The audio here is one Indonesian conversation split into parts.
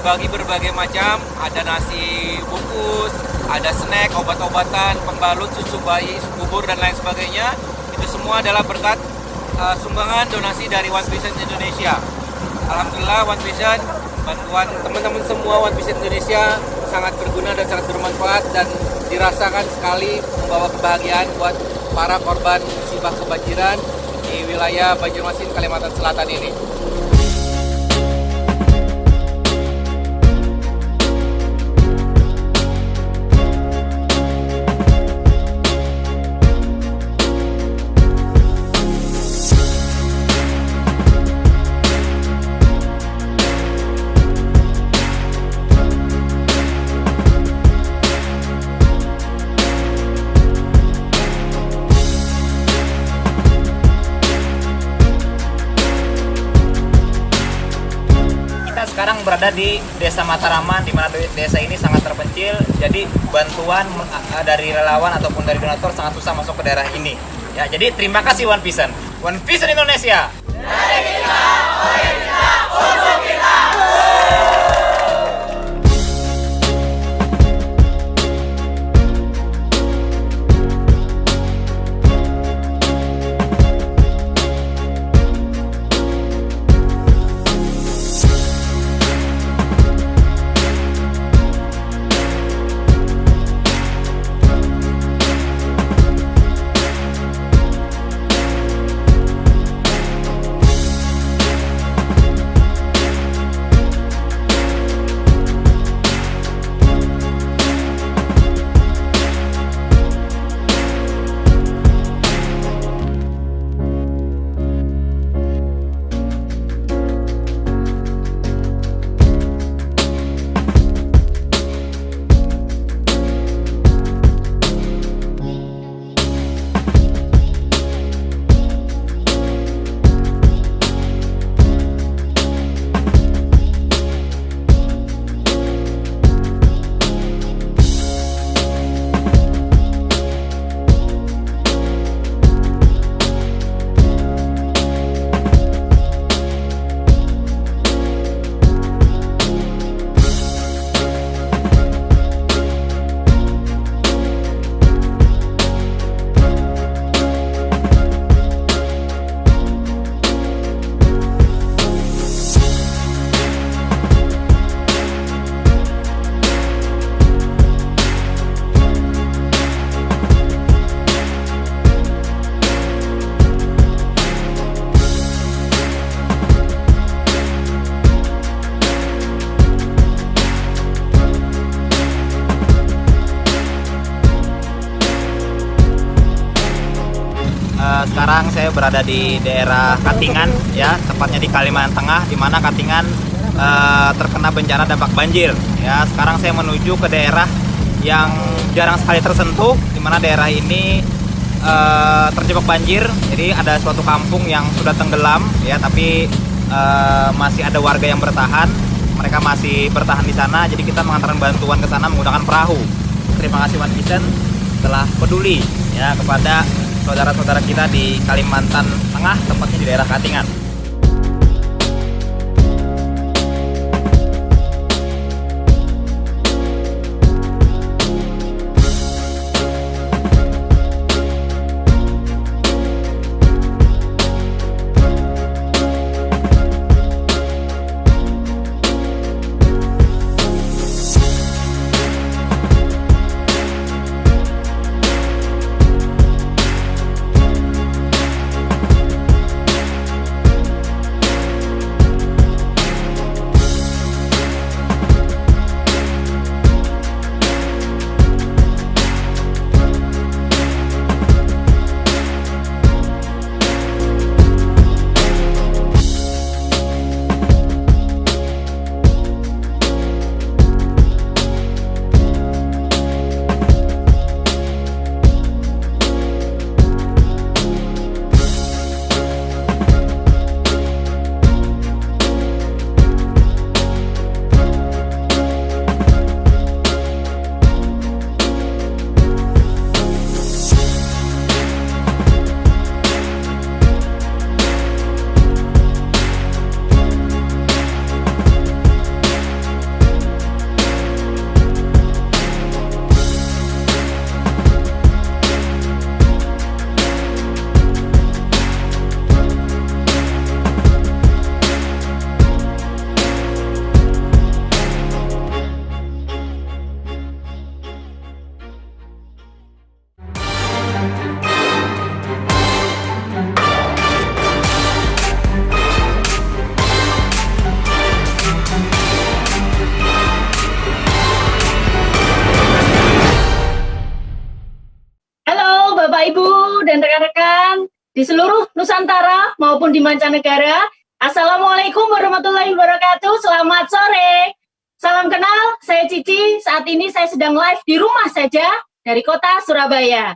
dibagi berbagai macam, ada nasi bungkus, ada snack, obat-obatan, pembalut, susu bayi, bubur dan lain sebagainya. Itu semua adalah berkat sumbangan donasi dari One Vision Indonesia. Alhamdulillah One Vision, bantuan teman-teman semua One Vision Indonesia sangat berguna dan sangat bermanfaat dan dirasakan sekali membawa kebahagiaan buat para korban musibah kebanjiran di wilayah Banjarmasin, Kalimantan Selatan ini. Sekarang berada di Desa Mataraman, di mana desa ini sangat terpencil. Jadi bantuan dari relawan ataupun dari donatur sangat susah masuk ke daerah ini. Ya, jadi terima kasih One Vision. One Vision Indonesia. Dari kita, oleh kita, untuk kita. Sekarang saya berada di daerah Katingan, ya, tepatnya di Kalimantan Tengah, di mana Katingan terkena bencana dampak banjir. Ya, sekarang saya menuju ke daerah yang jarang sekali tersentuh, di mana daerah ini terjebak banjir. Jadi ada suatu kampung yang sudah tenggelam, ya, tapi masih ada warga yang bertahan. Mereka masih bertahan di sana. Jadi kita mengantarkan bantuan ke sana menggunakan perahu. Terima kasih One Vision telah peduli, ya, kepada saudara-saudara kita di Kalimantan Tengah, tepatnya di daerah Katingan. di seluruh Nusantara maupun di mancanegara. Assalamualaikum warahmatullahi wabarakatuh. Selamat sore. Salam kenal, saya Cici. Saat ini saya sedang live di rumah saja dari kota Surabaya.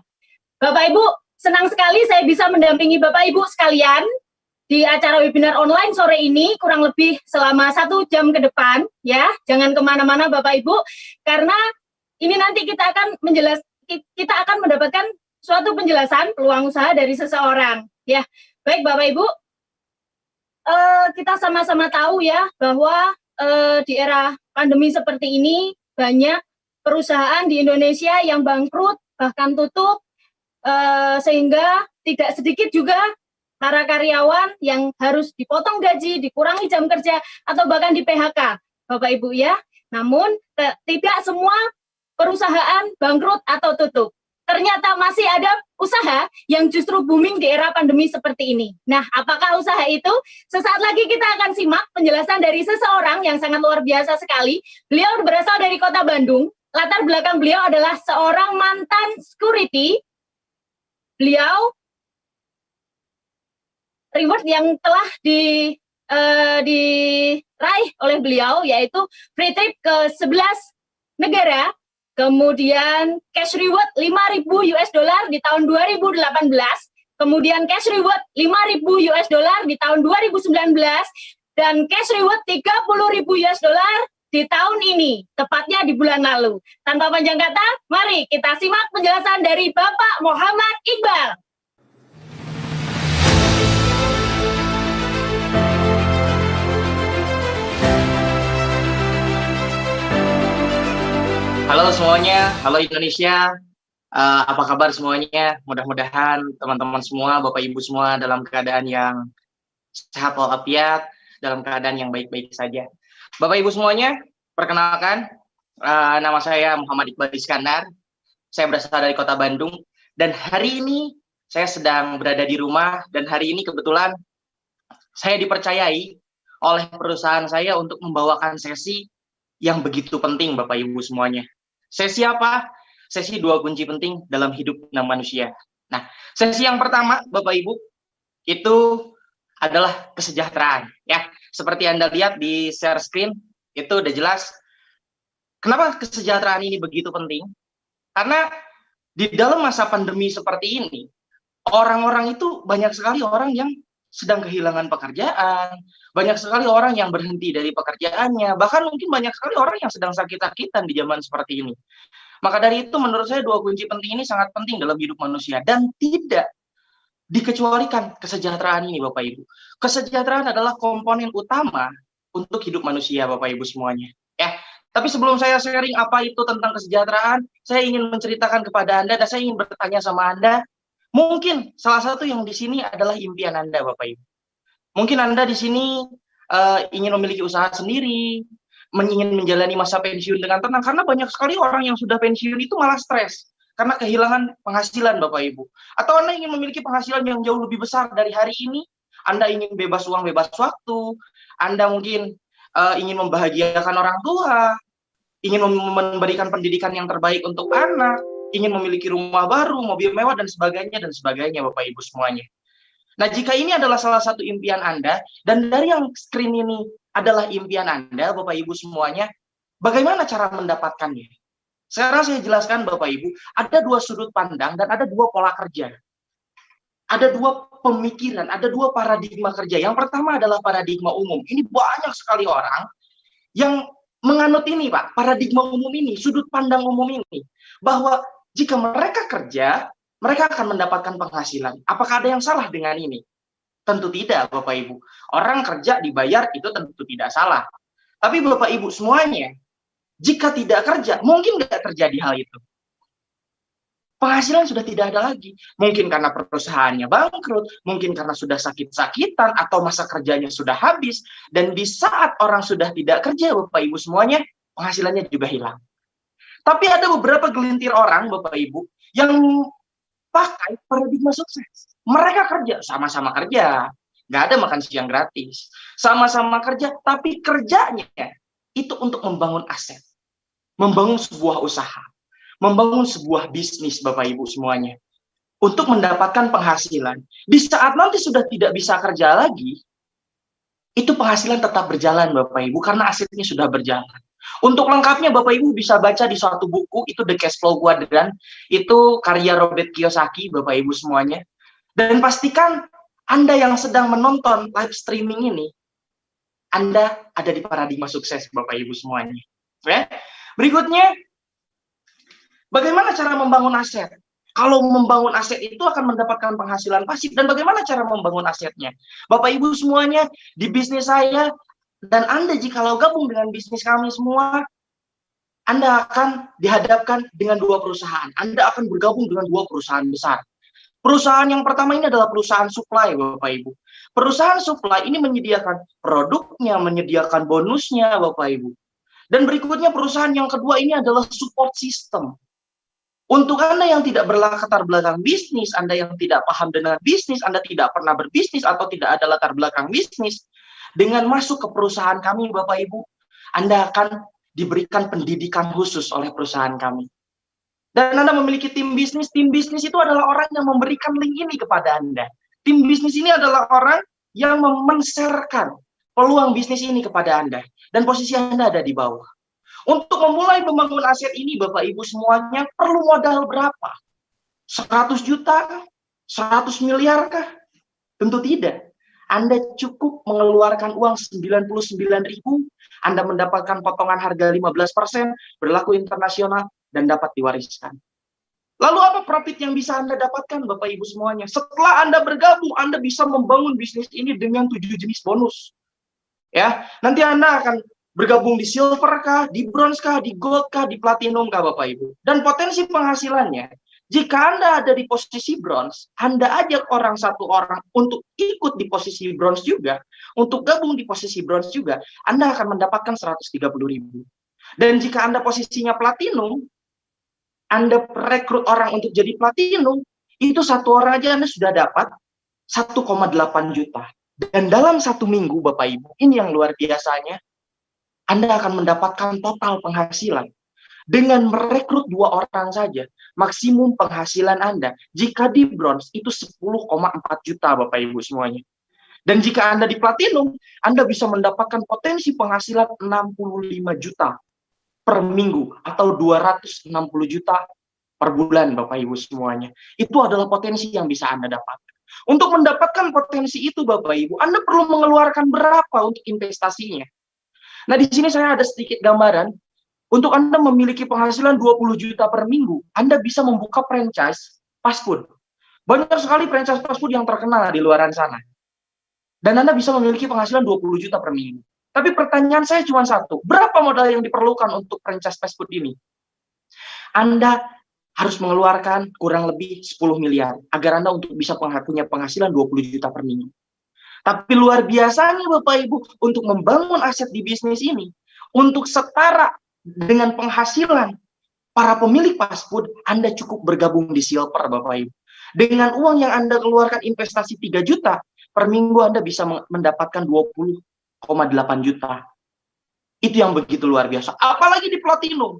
Bapak Ibu, senang sekali saya bisa mendampingi Bapak Ibu sekalian di acara webinar online sore ini, kurang lebih selama 1 jam ke depan, ya. Jangan kemana-mana Bapak Ibu, karena ini nanti kita akan mendapatkan suatu penjelasan peluang usaha dari seseorang, ya. Baik Bapak Ibu, kita sama-sama tahu ya bahwa di era pandemi seperti ini banyak perusahaan di Indonesia yang bangkrut bahkan tutup, sehingga tidak sedikit juga para karyawan yang harus dipotong gaji, dikurangi jam kerja, atau bahkan di PHK, Bapak Ibu ya. Namun tidak semua perusahaan bangkrut atau tutup. Ternyata masih ada usaha yang justru booming di era pandemi seperti ini. Nah, apakah usaha itu? Sesaat lagi kita akan simak penjelasan dari seseorang yang sangat luar biasa sekali. Beliau berasal dari kota Bandung. Latar belakang beliau adalah seorang mantan security. Beliau reward yang telah diraih oleh beliau yaitu free trip ke 11 negara, kemudian cash reward 5.000 US dollar di tahun 2018, kemudian cash reward 5.000 US dollar di tahun 2019, dan cash reward 30.000 US dollar di tahun ini, tepatnya di bulan lalu. Tanpa panjang kata, mari kita simak penjelasan dari Bapak Muhammad Iqbal. Halo semuanya, halo Indonesia, apa kabar semuanya? Mudah-mudahan teman-teman semua, Bapak Ibu semua dalam keadaan yang sehat walafiat, dalam keadaan yang baik-baik saja. Bapak Ibu semuanya, perkenalkan, nama saya Muhammad Iqbal Iskandar, saya berasal dari kota Bandung, dan hari ini saya sedang berada di rumah, dan hari ini kebetulan saya dipercayai oleh perusahaan saya untuk membawakan sesi yang begitu penting Bapak Ibu semuanya. Sesi apa? Sesi 2 kunci penting dalam hidup manusia. Nah, sesi yang pertama Bapak Ibu itu adalah kesejahteraan ya. Seperti Anda lihat di share screen itu udah jelas kenapa kesejahteraan ini begitu penting. Karena di dalam masa pandemi seperti ini, orang-orang itu banyak sekali orang yang sedang kehilangan pekerjaan, banyak sekali orang yang berhenti dari pekerjaannya, bahkan mungkin banyak sekali orang yang sedang sakit-sakitan di zaman seperti ini. Maka dari itu menurut saya 2 kunci penting ini sangat penting dalam hidup manusia dan tidak dikecualikan kesejahteraan ini Bapak Ibu. Kesejahteraan adalah komponen utama untuk hidup manusia Bapak Ibu semuanya. Ya, tapi sebelum saya sharing apa itu tentang kesejahteraan, saya ingin menceritakan kepada Anda dan saya ingin bertanya sama Anda. Mungkin salah satu yang di sini adalah impian Anda, Bapak Ibu. Mungkin Anda di sini ingin memiliki usaha sendiri, ingin menjalani masa pensiun dengan tenang, karena banyak sekali orang yang sudah pensiun itu malah stres, karena kehilangan penghasilan, Bapak Ibu. Atau Anda ingin memiliki penghasilan yang jauh lebih besar dari hari ini, Anda ingin bebas uang, bebas waktu, Anda mungkin ingin membahagiakan orang tua, ingin memberikan pendidikan yang terbaik untuk anak, ingin memiliki rumah baru, mobil mewah, dan sebagainya, Bapak Ibu semuanya. Nah, jika ini adalah salah satu impian Anda, dan dari yang screen ini adalah impian Anda, Bapak Ibu semuanya, bagaimana cara mendapatkannya? Sekarang saya jelaskan, Bapak Ibu, ada 2 sudut pandang dan ada 2 pola kerja. Ada 2 pemikiran, ada 2 paradigma kerja. Yang pertama adalah paradigma umum. Ini banyak sekali orang yang menganut ini, Pak, paradigma umum ini, sudut pandang umum ini, bahwa jika mereka kerja, mereka akan mendapatkan penghasilan. Apakah ada yang salah dengan ini? Tentu tidak, Bapak Ibu. Orang kerja dibayar itu tentu tidak salah. Tapi Bapak Ibu semuanya, jika tidak kerja, mungkin nggak terjadi hal itu. Penghasilan sudah tidak ada lagi. Mungkin karena perusahaannya bangkrut, mungkin karena sudah sakit-sakitan, atau masa kerjanya sudah habis. Dan di saat orang sudah tidak kerja, Bapak Ibu semuanya, penghasilannya juga hilang. Tapi ada beberapa gelintir orang, Bapak Ibu, yang pakai paradigma sukses. Mereka kerja, sama-sama kerja. Nggak ada makan siang gratis. Sama-sama kerja, tapi kerjanya itu untuk membangun aset. Membangun sebuah usaha. Membangun sebuah bisnis, Bapak Ibu semuanya. untuk mendapatkan penghasilan. Di saat nanti sudah tidak bisa kerja lagi, itu penghasilan tetap berjalan Bapak Ibu karena asetnya sudah berjalan. Untuk lengkapnya Bapak Ibu bisa baca di suatu buku, itu The Cash Flow Quadrant, itu karya Robert Kiyosaki Bapak Ibu semuanya. Dan pastikan Anda yang sedang menonton live streaming ini, Anda ada di paradigma sukses Bapak Ibu semuanya. Ya. Berikutnya, bagaimana cara membangun aset? Kalau membangun aset itu akan mendapatkan penghasilan pasif, dan bagaimana cara membangun asetnya? Bapak Ibu semuanya, di bisnis saya, dan Anda jikalau gabung dengan bisnis kami semua, Anda akan dihadapkan dengan dua perusahaan. Anda akan bergabung dengan dua perusahaan besar. Perusahaan yang pertama ini adalah perusahaan supply, Bapak Ibu. Perusahaan supply ini menyediakan produknya, menyediakan bonusnya, Bapak Ibu. Dan berikutnya perusahaan yang kedua ini adalah support system. Untuk Anda yang tidak berlatar belakang bisnis, Anda yang tidak paham dengan bisnis, Anda tidak pernah berbisnis atau tidak ada latar belakang bisnis, dengan masuk ke perusahaan kami, Bapak Ibu, Anda akan diberikan pendidikan khusus oleh perusahaan kami. Dan Anda memiliki tim bisnis itu adalah orang yang memberikan link ini kepada Anda. Tim bisnis ini adalah orang yang men-share-kan peluang bisnis ini kepada Anda. Dan posisi Anda ada di bawah. Untuk memulai membangun aset ini, Bapak Ibu semuanya, perlu modal berapa? 100 juta kah? 100 miliar kah? Tentu tidak. Anda cukup mengeluarkan uang 99.000, Anda mendapatkan potongan harga 15%, berlaku internasional, dan dapat diwariskan. Lalu apa profit yang bisa Anda dapatkan, Bapak Ibu semuanya? Setelah Anda bergabung, Anda bisa membangun bisnis ini dengan 7 jenis bonus. Ya, nanti Anda akan bergabung di silver kah, di bronze kah, di gold kah, di platinum kah, Bapak Ibu. Dan potensi penghasilannya, jika Anda ada di posisi bronze, Anda ajak satu orang untuk ikut di posisi bronze juga, untuk gabung di posisi bronze juga, Anda akan mendapatkan 130.000. Dan jika Anda posisinya platinum, Anda rekrut orang untuk jadi platinum, itu satu orang aja Anda sudah dapat 1,8 juta. Dan dalam 1 minggu, Bapak Ibu, ini yang luar biasanya, Anda akan mendapatkan total penghasilan. Dengan merekrut 2 orang saja, maksimum penghasilan Anda, jika di bronze, itu 10,4 juta, Bapak Ibu semuanya. Dan jika Anda di platinum, Anda bisa mendapatkan potensi penghasilan 65 juta per minggu, atau 260 juta per bulan, Bapak Ibu semuanya. Itu adalah potensi yang bisa Anda dapatkan. Untuk mendapatkan potensi itu, Bapak Ibu, Anda perlu mengeluarkan berapa untuk investasinya? Nah, di sini saya ada sedikit gambaran. Untuk Anda memiliki penghasilan 20 juta per minggu, Anda bisa membuka franchise fast food. Banyak sekali franchise fast food yang terkenal di luaran sana. Dan Anda bisa memiliki penghasilan 20 juta per minggu. Tapi pertanyaan saya cuma satu, berapa modal yang diperlukan untuk franchise fast food ini? Anda harus mengeluarkan kurang lebih 10 miliar agar Anda untuk bisa punya penghasilan 20 juta per minggu. Tapi luar biasanya Bapak Ibu, untuk membangun aset di bisnis ini, untuk setara dengan penghasilan para pemilik fast food, Anda cukup bergabung di silver Bapak Ibu. Dengan uang yang Anda keluarkan investasi 3 juta, per minggu Anda bisa mendapatkan 20,8 juta. Itu yang begitu luar biasa. Apalagi di platinum.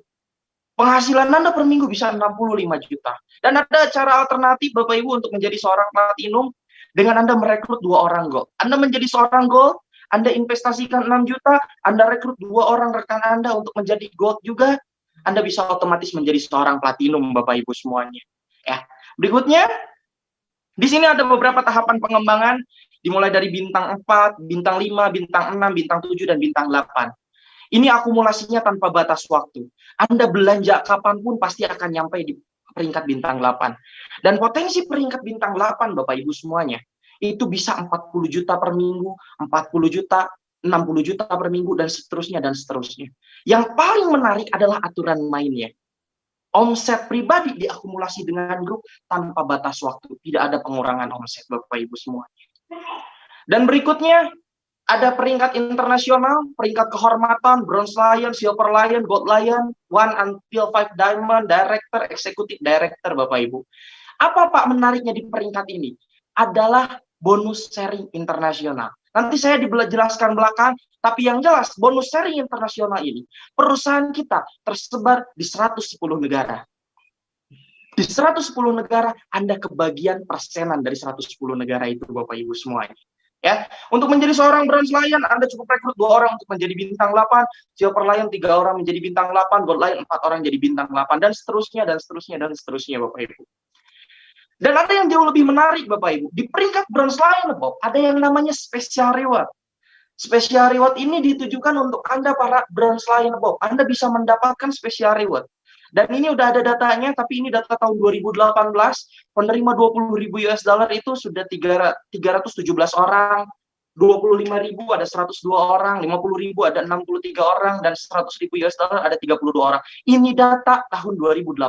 Penghasilan Anda per minggu bisa 65 juta. Dan ada cara alternatif Bapak Ibu untuk menjadi seorang platinum, dengan Anda merekrut 2 orang gold. Anda menjadi seorang gold, Anda investasikan 6 juta, Anda rekrut 2 orang rekan Anda untuk menjadi gold juga, Anda bisa otomatis menjadi seorang platinum Bapak Ibu semuanya. Ya. Berikutnya, di sini ada beberapa tahapan pengembangan, dimulai dari bintang 4, bintang 5, bintang 6, bintang 7, dan bintang 8. Ini akumulasinya tanpa batas waktu. Anda belanja kapanpun pasti akan nyampe di peringkat bintang 8. Dan potensi peringkat bintang 8, Bapak Ibu semuanya, itu bisa 40 juta per minggu, 40 juta, 60 juta per minggu, dan seterusnya, dan seterusnya. Yang paling menarik adalah aturan mainnya. Omset pribadi diakumulasi dengan grup tanpa batas waktu. Tidak ada pengurangan omset, Bapak Ibu semuanya. Dan berikutnya, ada peringkat internasional, peringkat kehormatan, Bronze Lion, Silver Lion, Gold Lion, 1 until 5 Diamond, Director, Executive Director, Bapak Ibu. Apa Pak menariknya di peringkat ini? Adalah bonus sharing internasional. Nanti saya dijelaskan belakang, tapi yang jelas bonus sharing internasional ini, perusahaan kita tersebar di 110 negara. Di 110 negara, Anda kebagian persenan dari 110 negara itu, Bapak Ibu semuanya. Ya, untuk menjadi seorang bronze lion, Anda cukup rekrut 2 orang untuk menjadi bintang 8, silver lion 3 orang menjadi bintang 8, gold lion 4 orang jadi bintang 8, dan seterusnya, dan seterusnya, dan seterusnya, Bapak Ibu. Dan ada yang jauh lebih menarik, Bapak Ibu. Di peringkat bronze lion, Bapak, ada yang namanya special reward. Special reward ini ditujukan untuk Anda para bronze lion, Bapak. Anda bisa mendapatkan special reward. Dan ini udah ada datanya, tapi ini data tahun 2018, penerima 20.000 US dollar itu sudah 317 orang, 25.000 ada 102 orang, 50.000 ada 63 orang, dan 100.000 US dollar ada 32 orang. Ini data tahun 2018.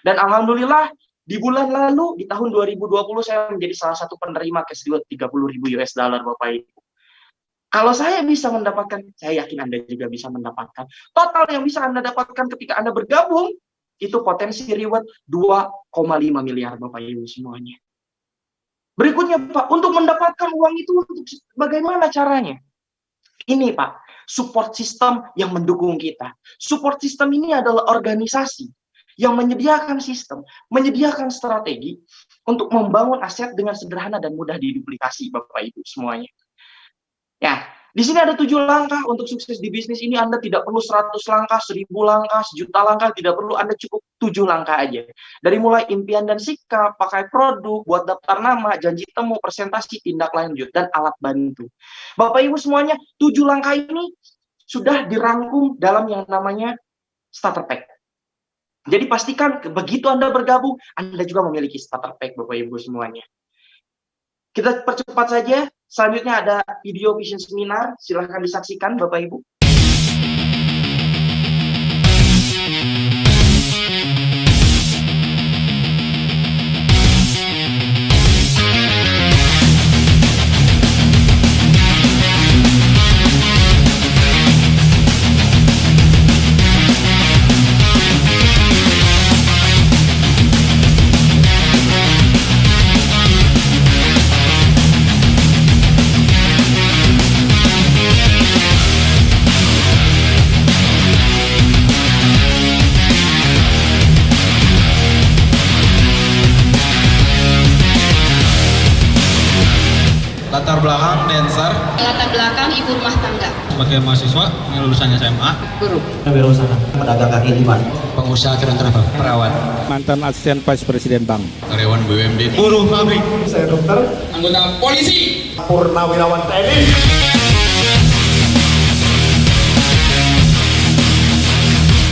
Dan alhamdulillah, di bulan lalu, di tahun 2020, saya menjadi salah satu penerima cash reward 30.000 US dollar, Bapak Ibu. Kalau saya bisa mendapatkan, saya yakin Anda juga bisa mendapatkan. Total yang bisa Anda dapatkan ketika Anda bergabung, itu potensi reward 2,5 miliar, Bapak Ibu semuanya. Berikutnya, Pak, untuk mendapatkan uang itu, bagaimana caranya? Ini, Pak, support system yang mendukung kita. Support system ini adalah organisasi yang menyediakan sistem, menyediakan strategi untuk membangun aset dengan sederhana dan mudah diduplikasi, Bapak Ibu semuanya. Ya, di sini ada 7 langkah untuk sukses di bisnis ini. Anda tidak perlu 100 langkah, 1000 langkah, 1.000.000 langkah, tidak perlu. Anda cukup 7 langkah aja. Dari mulai impian dan sikap, pakai produk, buat daftar nama, janji temu, presentasi, tindak lanjut, dan alat bantu. Bapak Ibu semuanya, 7 langkah ini sudah dirangkum dalam yang namanya starter pack. Jadi pastikan begitu Anda bergabung, Anda juga memiliki starter pack, Bapak Ibu semuanya. Kita percepat saja. Selanjutnya ada video vision seminar. Silahkan disaksikan, Bapak Ibu. Latar belakang dancer, Latar belakang ibu rumah tangga. sebagai mahasiswa yang lulusan SMA, Guru. Wirausaha, pedagang kaki lima, pengusaha keren travel, Perawat. mantan asisten vice presiden bank, karyawan BUMD, buruh pabrik, saya dokter, anggota polisi. purnawirawan TNI.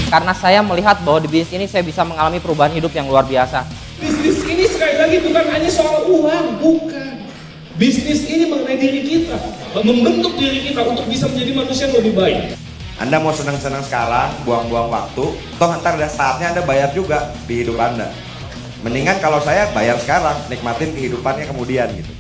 Karena saya melihat bahwa di bisnis ini saya bisa mengalami perubahan hidup yang luar biasa. Bisnis ini sekali lagi bukan hanya soal uang, bukan. Bisnis ini mengenai diri kita, membentuk diri kita untuk bisa menjadi manusia yang lebih baik. Anda mau senang-senang sekarang, buang-buang waktu, toh ntar ada saatnya Anda bayar juga di hidup Anda. Mendingan kalau saya bayar sekarang, nikmatin kehidupannya kemudian gitu.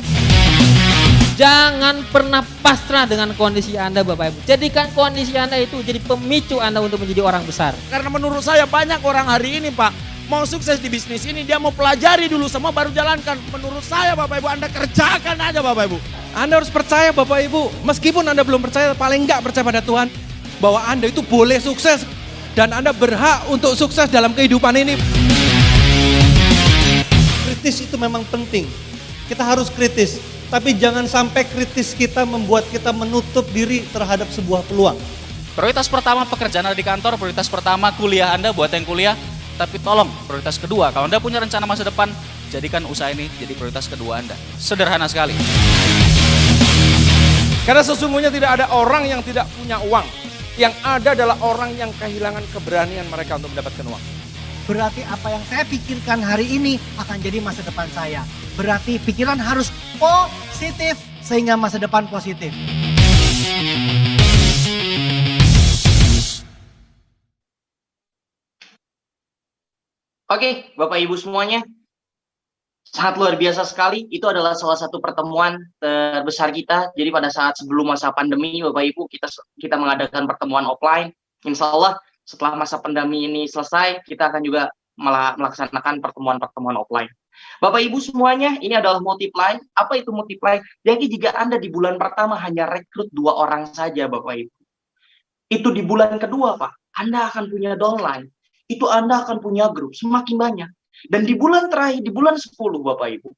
Jangan pernah pasrah dengan kondisi Anda, Bapak Ibu. Jadikan kondisi Anda itu jadi pemicu Anda untuk menjadi orang besar. Karena menurut saya banyak orang hari ini, Pak, mau sukses di bisnis ini, dia mau pelajari dulu semua baru jalankan. Menurut saya, Bapak Ibu, Anda kerjakan aja, Bapak Ibu. Anda harus percaya, Bapak Ibu, meskipun Anda belum percaya, paling enggak percaya pada Tuhan, bahwa Anda itu boleh sukses dan Anda berhak untuk sukses dalam kehidupan ini. Kritis itu memang penting. Kita harus kritis, tapi jangan sampai kritis kita membuat kita menutup diri terhadap sebuah peluang. Prioritas pertama pekerjaan Anda di kantor, prioritas pertama kuliah Anda buat yang kuliah, tapi tolong prioritas kedua, kalau Anda punya rencana masa depan, jadikan usaha ini jadi prioritas kedua Anda. Sederhana sekali. Karena sesungguhnya tidak ada orang yang tidak punya uang. Yang ada adalah orang yang kehilangan keberanian mereka untuk mendapatkan uang. Berarti apa yang saya pikirkan hari ini akan jadi masa depan saya. Berarti pikiran harus positif sehingga masa depan positif. Oke, Bapak Ibu semuanya, sangat luar biasa sekali. Itu adalah salah satu pertemuan terbesar kita. Jadi pada saat sebelum masa pandemi, Bapak Ibu, kita mengadakan pertemuan offline. Insya Allah setelah masa pandemi ini selesai, kita akan juga melaksanakan pertemuan-pertemuan offline. Bapak Ibu semuanya, ini adalah multiply. Apa itu multiply? Jadi jika Anda di bulan pertama hanya rekrut 2 orang saja, Bapak Ibu, itu di bulan kedua, Pak, Anda akan punya downline. Itu Anda akan punya grup semakin banyak. Dan di bulan terakhir, di bulan 10 Bapak Ibu,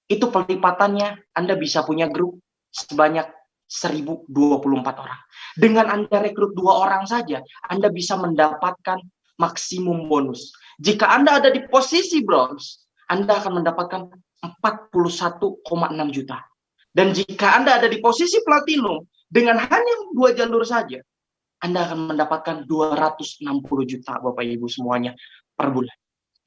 itu pelipatannya Anda bisa punya grup sebanyak 1024 orang. Dengan Anda rekrut 2 orang saja, Anda bisa mendapatkan maksimum bonus. Jika Anda ada di posisi bronze, Anda akan mendapatkan 41,6 juta. Dan jika Anda ada di posisi platinum, dengan hanya 2 jalur saja, Anda akan mendapatkan 260 juta Bapak Ibu semuanya per bulan.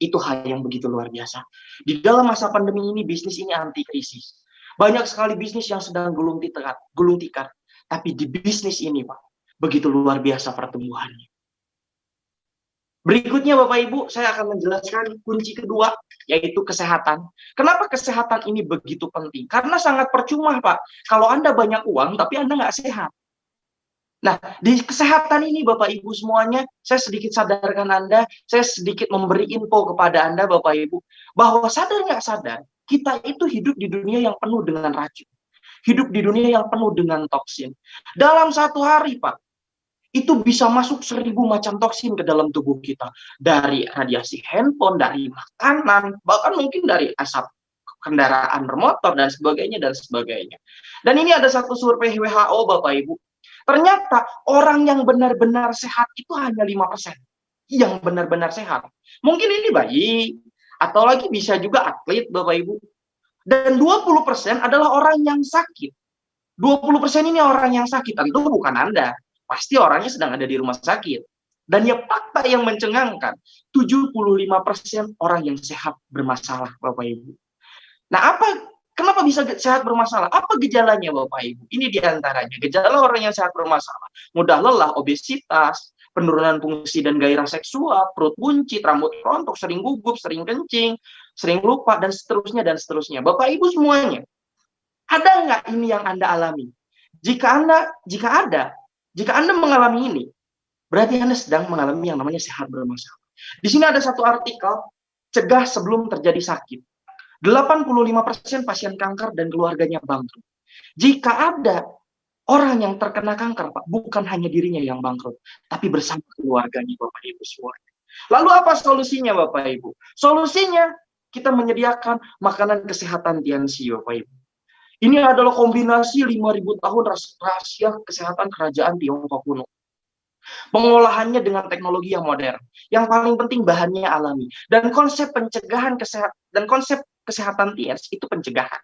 Itu hal yang begitu luar biasa. Di dalam masa pandemi ini, bisnis ini anti krisis. Banyak sekali bisnis yang sedang gulung tikar. Tapi di bisnis ini, Pak, begitu luar biasa pertumbuhannya. Berikutnya, Bapak Ibu, saya akan menjelaskan kunci kedua, yaitu kesehatan. Kenapa kesehatan ini begitu penting? Karena sangat percuma, Pak, kalau Anda banyak uang, tapi Anda nggak sehat. Nah, di kesehatan ini Bapak Ibu semuanya, saya sedikit sadarkan Anda, saya sedikit memberi info kepada Anda Bapak Ibu, bahwa sadar nggak sadar, kita itu hidup di dunia yang penuh dengan racun. Hidup di dunia yang penuh dengan toksin. Dalam satu hari, Pak, itu bisa masuk 1000 macam toksin ke dalam tubuh kita. Dari radiasi handphone, dari makanan, bahkan mungkin dari asap kendaraan bermotor, dan sebagainya, dan sebagainya. Dan ini ada satu survei WHO Bapak Ibu. Ternyata orang yang benar-benar sehat itu hanya 5%. Yang benar-benar sehat. Mungkin ini bayi, atau lagi bisa juga atlet Bapak Ibu. Dan 20% adalah orang yang sakit. 20% ini orang yang sakit, tentu bukan Anda. Pasti orangnya sedang ada di rumah sakit. Dan ya fakta yang mencengangkan, 75% orang yang sehat bermasalah Bapak Ibu. Nah, kenapa bisa sehat bermasalah? Apa gejalanya Bapak Ibu? Ini diantaranya. Gejala orang yang sehat bermasalah. Mudah lelah, obesitas, penurunan fungsi dan gairah seksual, perut buncit, rambut rontok, sering gugup, sering kencing, sering lupa, dan seterusnya, dan seterusnya. Bapak Ibu semuanya, ada nggak ini yang Anda alami? Jika Anda mengalami ini, berarti Anda sedang mengalami yang namanya sehat bermasalah. Di sini ada satu artikel, cegah sebelum terjadi sakit. 85% pasien kanker dan keluarganya bangkrut. Jika ada orang yang terkena kanker, Pak, bukan hanya dirinya yang bangkrut, tapi bersama keluarganya, Bapak Ibu semua. Lalu apa solusinya, Bapak Ibu? Solusinya, kita menyediakan makanan kesehatan Tianxi, Bapak Ibu. Ini adalah kombinasi 5.000 tahun rahasia kesehatan kerajaan Tiongkok kuno. Pengolahannya dengan teknologi yang modern. Yang paling penting bahannya alami. Dan konsep pencegahan kesehatan Tianxi itu pencegahan.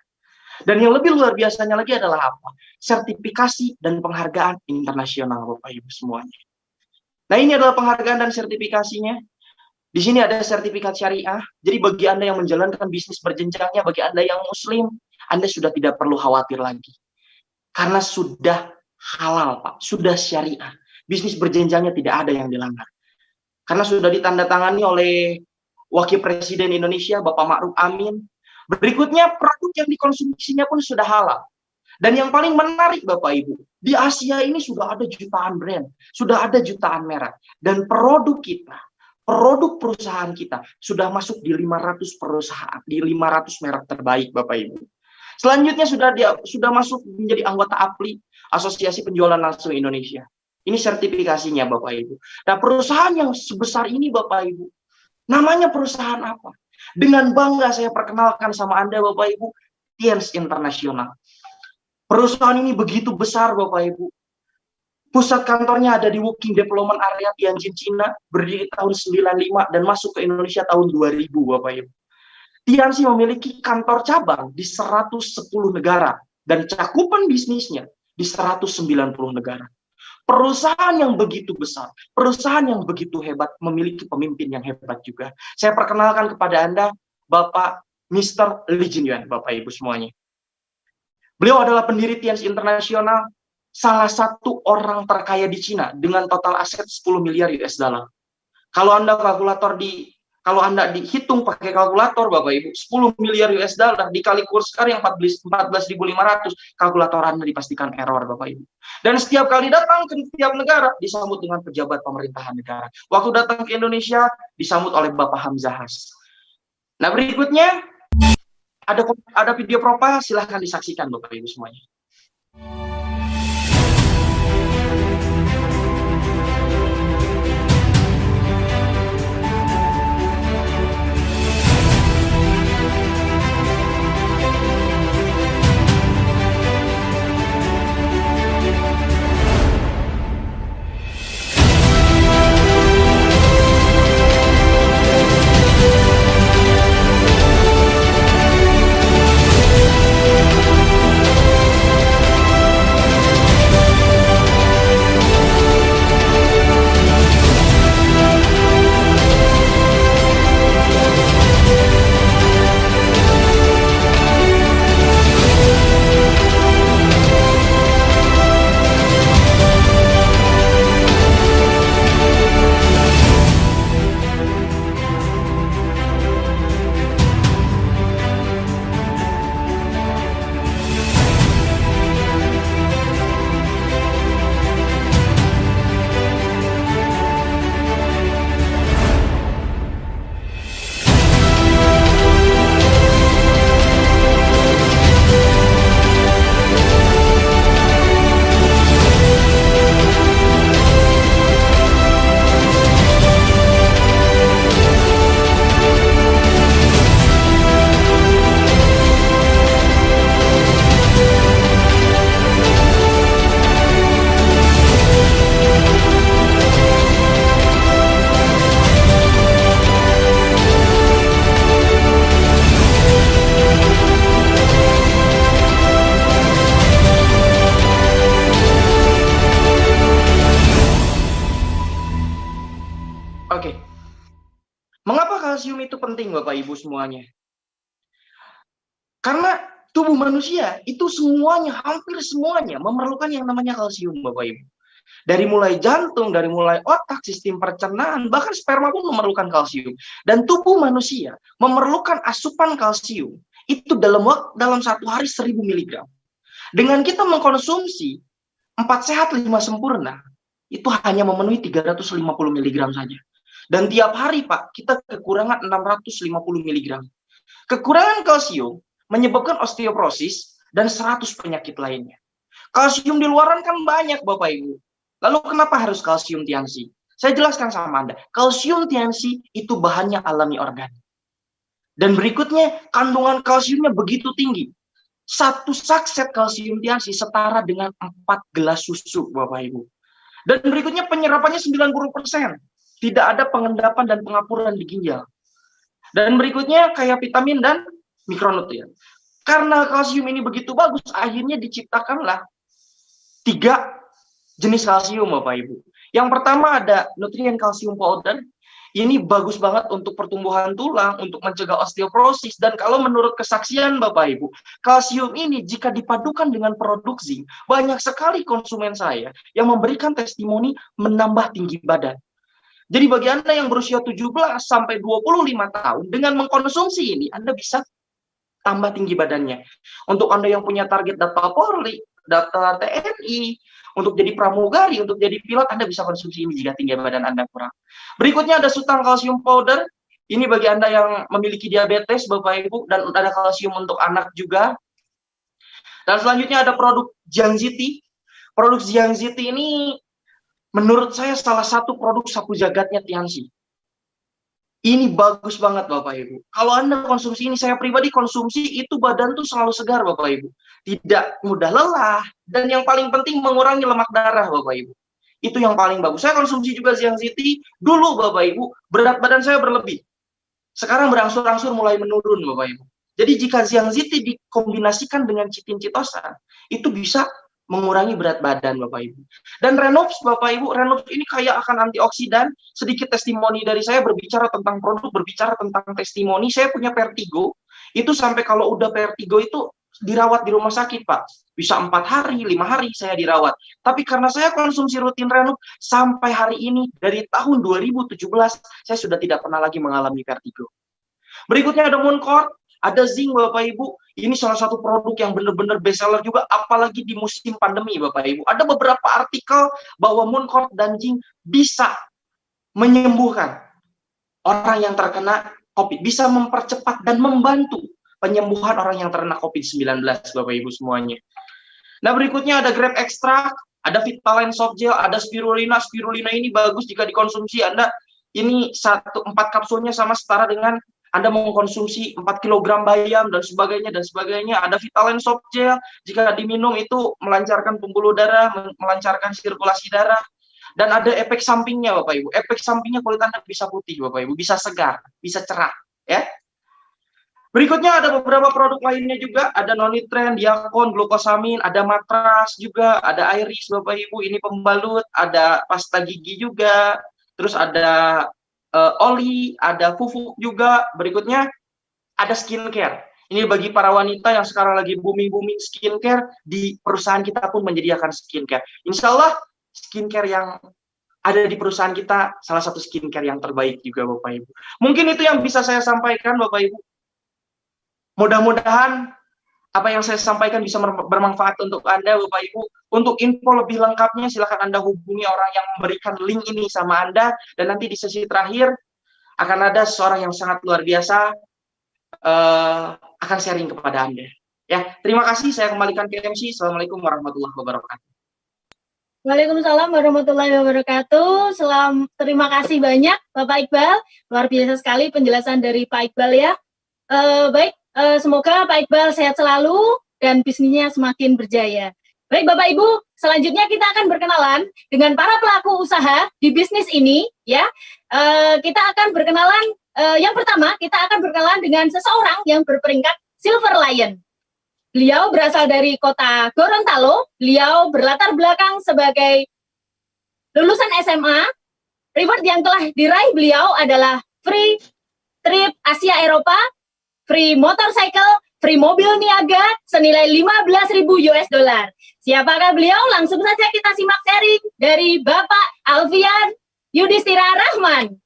Dan yang lebih luar biasanya lagi adalah apa? Sertifikasi dan penghargaan internasional Bapak Ibu semuanya. Nah, ini adalah penghargaan dan sertifikasinya. Di sini ada sertifikat syariah. Jadi bagi Anda yang menjalankan bisnis berjenjangnya, bagi Anda yang muslim, Anda sudah tidak perlu khawatir lagi. Karena sudah halal, Pak. Sudah syariah. Bisnis berjenjangnya tidak ada yang dilanggar. Karena sudah ditandatangani oleh Wakil Presiden Indonesia, Bapak Ma'ruf Amin. Berikutnya, produk yang dikonsumsinya pun sudah halal. Dan yang paling menarik Bapak Ibu, di Asia ini sudah ada jutaan brand, sudah ada jutaan merek. Dan produk kita, produk perusahaan kita sudah masuk di 500 perusahaan, di 500 merek terbaik Bapak Ibu. Selanjutnya sudah masuk menjadi anggota APLI, Asosiasi Penjualan Langsung Indonesia. Ini sertifikasinya Bapak Ibu. Nah, perusahaan yang sebesar ini Bapak Ibu, namanya perusahaan apa? Dengan bangga saya perkenalkan sama Anda Bapak Ibu, Tianxi International. Perusahaan ini begitu besar Bapak Ibu. Pusat kantornya ada di Working Development Area Tianjin, Cina, berdiri tahun 95 dan masuk ke Indonesia tahun 2000 Bapak Ibu. Tianxi memiliki kantor cabang di 110 negara dan cakupan bisnisnya di 190 negara. Perusahaan yang begitu besar, perusahaan yang begitu hebat, memiliki pemimpin yang hebat juga. Saya perkenalkan kepada Anda, Bapak Mr. Li Jinyuan, Bapak Ibu semuanya. Beliau adalah pendiri Tianxi International, salah satu orang terkaya di Cina dengan total aset 10 miliar US dollar. Kalau Anda dihitung pakai kalkulator Bapak Ibu, 10 miliar US dollar dikali kurs sekarang yang 14.500, kalkulator Anda dipastikan error Bapak Ibu. Dan setiap kali datang ke setiap negara disambut dengan pejabat pemerintahan negara. Waktu datang ke Indonesia disambut oleh Bapak Hamzah Has. Nah, berikutnya ada video profil, silahkan disaksikan Bapak Ibu semuanya. itu penting Bapak Ibu semuanya. Karena tubuh manusia itu semuanya, hampir semuanya memerlukan yang namanya kalsium Bapak Ibu. Dari mulai jantung, dari mulai otak, sistem pencernaan, bahkan sperma pun memerlukan kalsium. Dan tubuh manusia memerlukan asupan kalsium itu dalam satu hari 1000 mg. Dengan kita mengkonsumsi 4 sehat 5 sempurna, itu hanya memenuhi 350 mg saja. Dan tiap hari Pak, kita kekurangan 650 mg. Kekurangan kalsium menyebabkan osteoporosis dan 100 penyakit lainnya. Kalsium di luaran kan banyak Bapak Ibu. Lalu kenapa harus kalsium tiansi? Saya jelaskan sama Anda. Kalsium tiansi itu bahannya alami organik. Dan berikutnya, kandungan kalsiumnya begitu tinggi. 1 sakset kalsium tiansi setara dengan 4 gelas susu, Bapak Ibu. Dan berikutnya penyerapannya 90%. Tidak ada pengendapan dan pengapuran di ginjal. Dan berikutnya kayak vitamin dan mikronutrien. Karena kalsium ini begitu bagus, akhirnya diciptakanlah 3 jenis kalsium Bapak Ibu. Yang pertama ada nutrien kalsium powder. Ini bagus banget untuk pertumbuhan tulang, untuk mencegah osteoporosis. Dan kalau menurut kesaksian Bapak Ibu, kalsium ini jika dipadukan dengan produk zinc, banyak sekali konsumen saya yang memberikan testimoni menambah tinggi badan. Jadi bagi Anda yang berusia 17 sampai 25 tahun, dengan mengkonsumsi ini, Anda bisa tambah tinggi badannya. Untuk Anda yang punya target daftar Polri, daftar TNI, untuk jadi pramugari, untuk jadi pilot, Anda bisa konsumsi ini jika tinggi badan Anda kurang. Berikutnya ada Sutang kalsium powder. Ini bagi Anda yang memiliki diabetes, Bapak Ibu, dan ada kalsium untuk anak juga. Dan selanjutnya ada produk Jiangziti. Produk Jiangziti ini menurut saya salah satu produk sapu jagatnya Tiansi. Ini bagus banget Bapak Ibu. Kalau Anda konsumsi ini, saya pribadi konsumsi itu badan tuh selalu segar Bapak Ibu. Tidak mudah lelah. Dan yang paling penting mengurangi lemak darah Bapak Ibu. Itu yang paling bagus. Saya konsumsi juga Jiangziti. Dulu Bapak Ibu, berat badan saya berlebih. Sekarang berangsur-angsur mulai menurun Bapak Ibu. Jadi jika Jiangziti dikombinasikan dengan chitin chitosan, itu bisa mengurangi berat badan Bapak Ibu. Dan Renops Bapak Ibu, Renops ini kaya akan antioksidan. Sedikit testimoni dari saya berbicara tentang produk, berbicara tentang testimoni. Saya punya vertigo, itu sampai kalau udah vertigo itu dirawat di rumah sakit Pak. Bisa 4 hari, 5 hari saya dirawat. Tapi karena saya konsumsi rutin Renops, sampai hari ini dari tahun 2017, saya sudah tidak pernah lagi mengalami vertigo. Berikutnya ada Mooncort, ada zinc Bapak Ibu. Ini salah satu produk yang benar-benar bestseller juga, apalagi di musim pandemi Bapak Ibu. Ada beberapa artikel bahwa Mooncort dan zinc bisa menyembuhkan orang yang terkena COVID, bisa mempercepat dan membantu penyembuhan orang yang terkena COVID-19 Bapak Ibu semuanya. Nah berikutnya ada grape extract, ada Vitaline soft gel, ada spirulina. Spirulina ini bagus jika dikonsumsi Anda. Ini 4 kapsulnya sama setara dengan Anda mengkonsumsi 4 kg bayam dan sebagainya dan sebagainya. Ada Vitaline soft gel, jika diminum itu melancarkan pembuluh darah, melancarkan sirkulasi darah. Dan ada efek sampingnya Bapak Ibu. Efek sampingnya kulit Anda bisa putih Bapak Ibu, bisa segar, bisa cerah, ya. Berikutnya ada beberapa produk lainnya juga, ada Nonitren, Diakon, Glukosamin, ada matras juga, ada Iris Bapak Ibu, ini pembalut, ada pasta gigi juga, terus ada oli, ada pupuk juga. Berikutnya ada skincare. Ini bagi para wanita yang sekarang lagi booming skincare, di perusahaan kita pun menyediakan skincare. Insya Allah skincare yang ada di perusahaan kita salah satu skincare yang terbaik juga Bapak Ibu. Mungkin itu yang bisa saya sampaikan Bapak Ibu. Mudah-mudahan apa yang saya sampaikan bisa bermanfaat untuk Anda Bapak Ibu. Untuk info lebih lengkapnya silahkan Anda hubungi orang yang memberikan link ini sama Anda. Dan nanti di sesi terakhir akan ada seorang yang sangat luar biasa akan sharing kepada Anda. Ya, terima kasih. Saya kembalikan ke MC. Assalamualaikum warahmatullahi wabarakatuh. Waalaikumsalam warahmatullahi wabarakatuh. Terima kasih banyak Bapak Iqbal. Luar biasa sekali penjelasan dari Pak Iqbal ya. Baik. Semoga Pak Iqbal sehat selalu dan bisnisnya semakin berjaya. Baik Bapak Ibu, selanjutnya kita akan berkenalan dengan para pelaku usaha di bisnis ini ya. Kita akan berkenalan, yang pertama kita akan berkenalan dengan seseorang yang berperingkat Silver Lion. Beliau berasal dari kota Gorontalo, beliau berlatar belakang sebagai lulusan SMA. Reward yang telah diraih beliau adalah free trip Asia Eropa, free motorcycle, free mobil niaga senilai 15.000 US dollar. Siapakah beliau? Langsung saja kita simak sharing dari Bapak Alfian Yudhistira Rahman.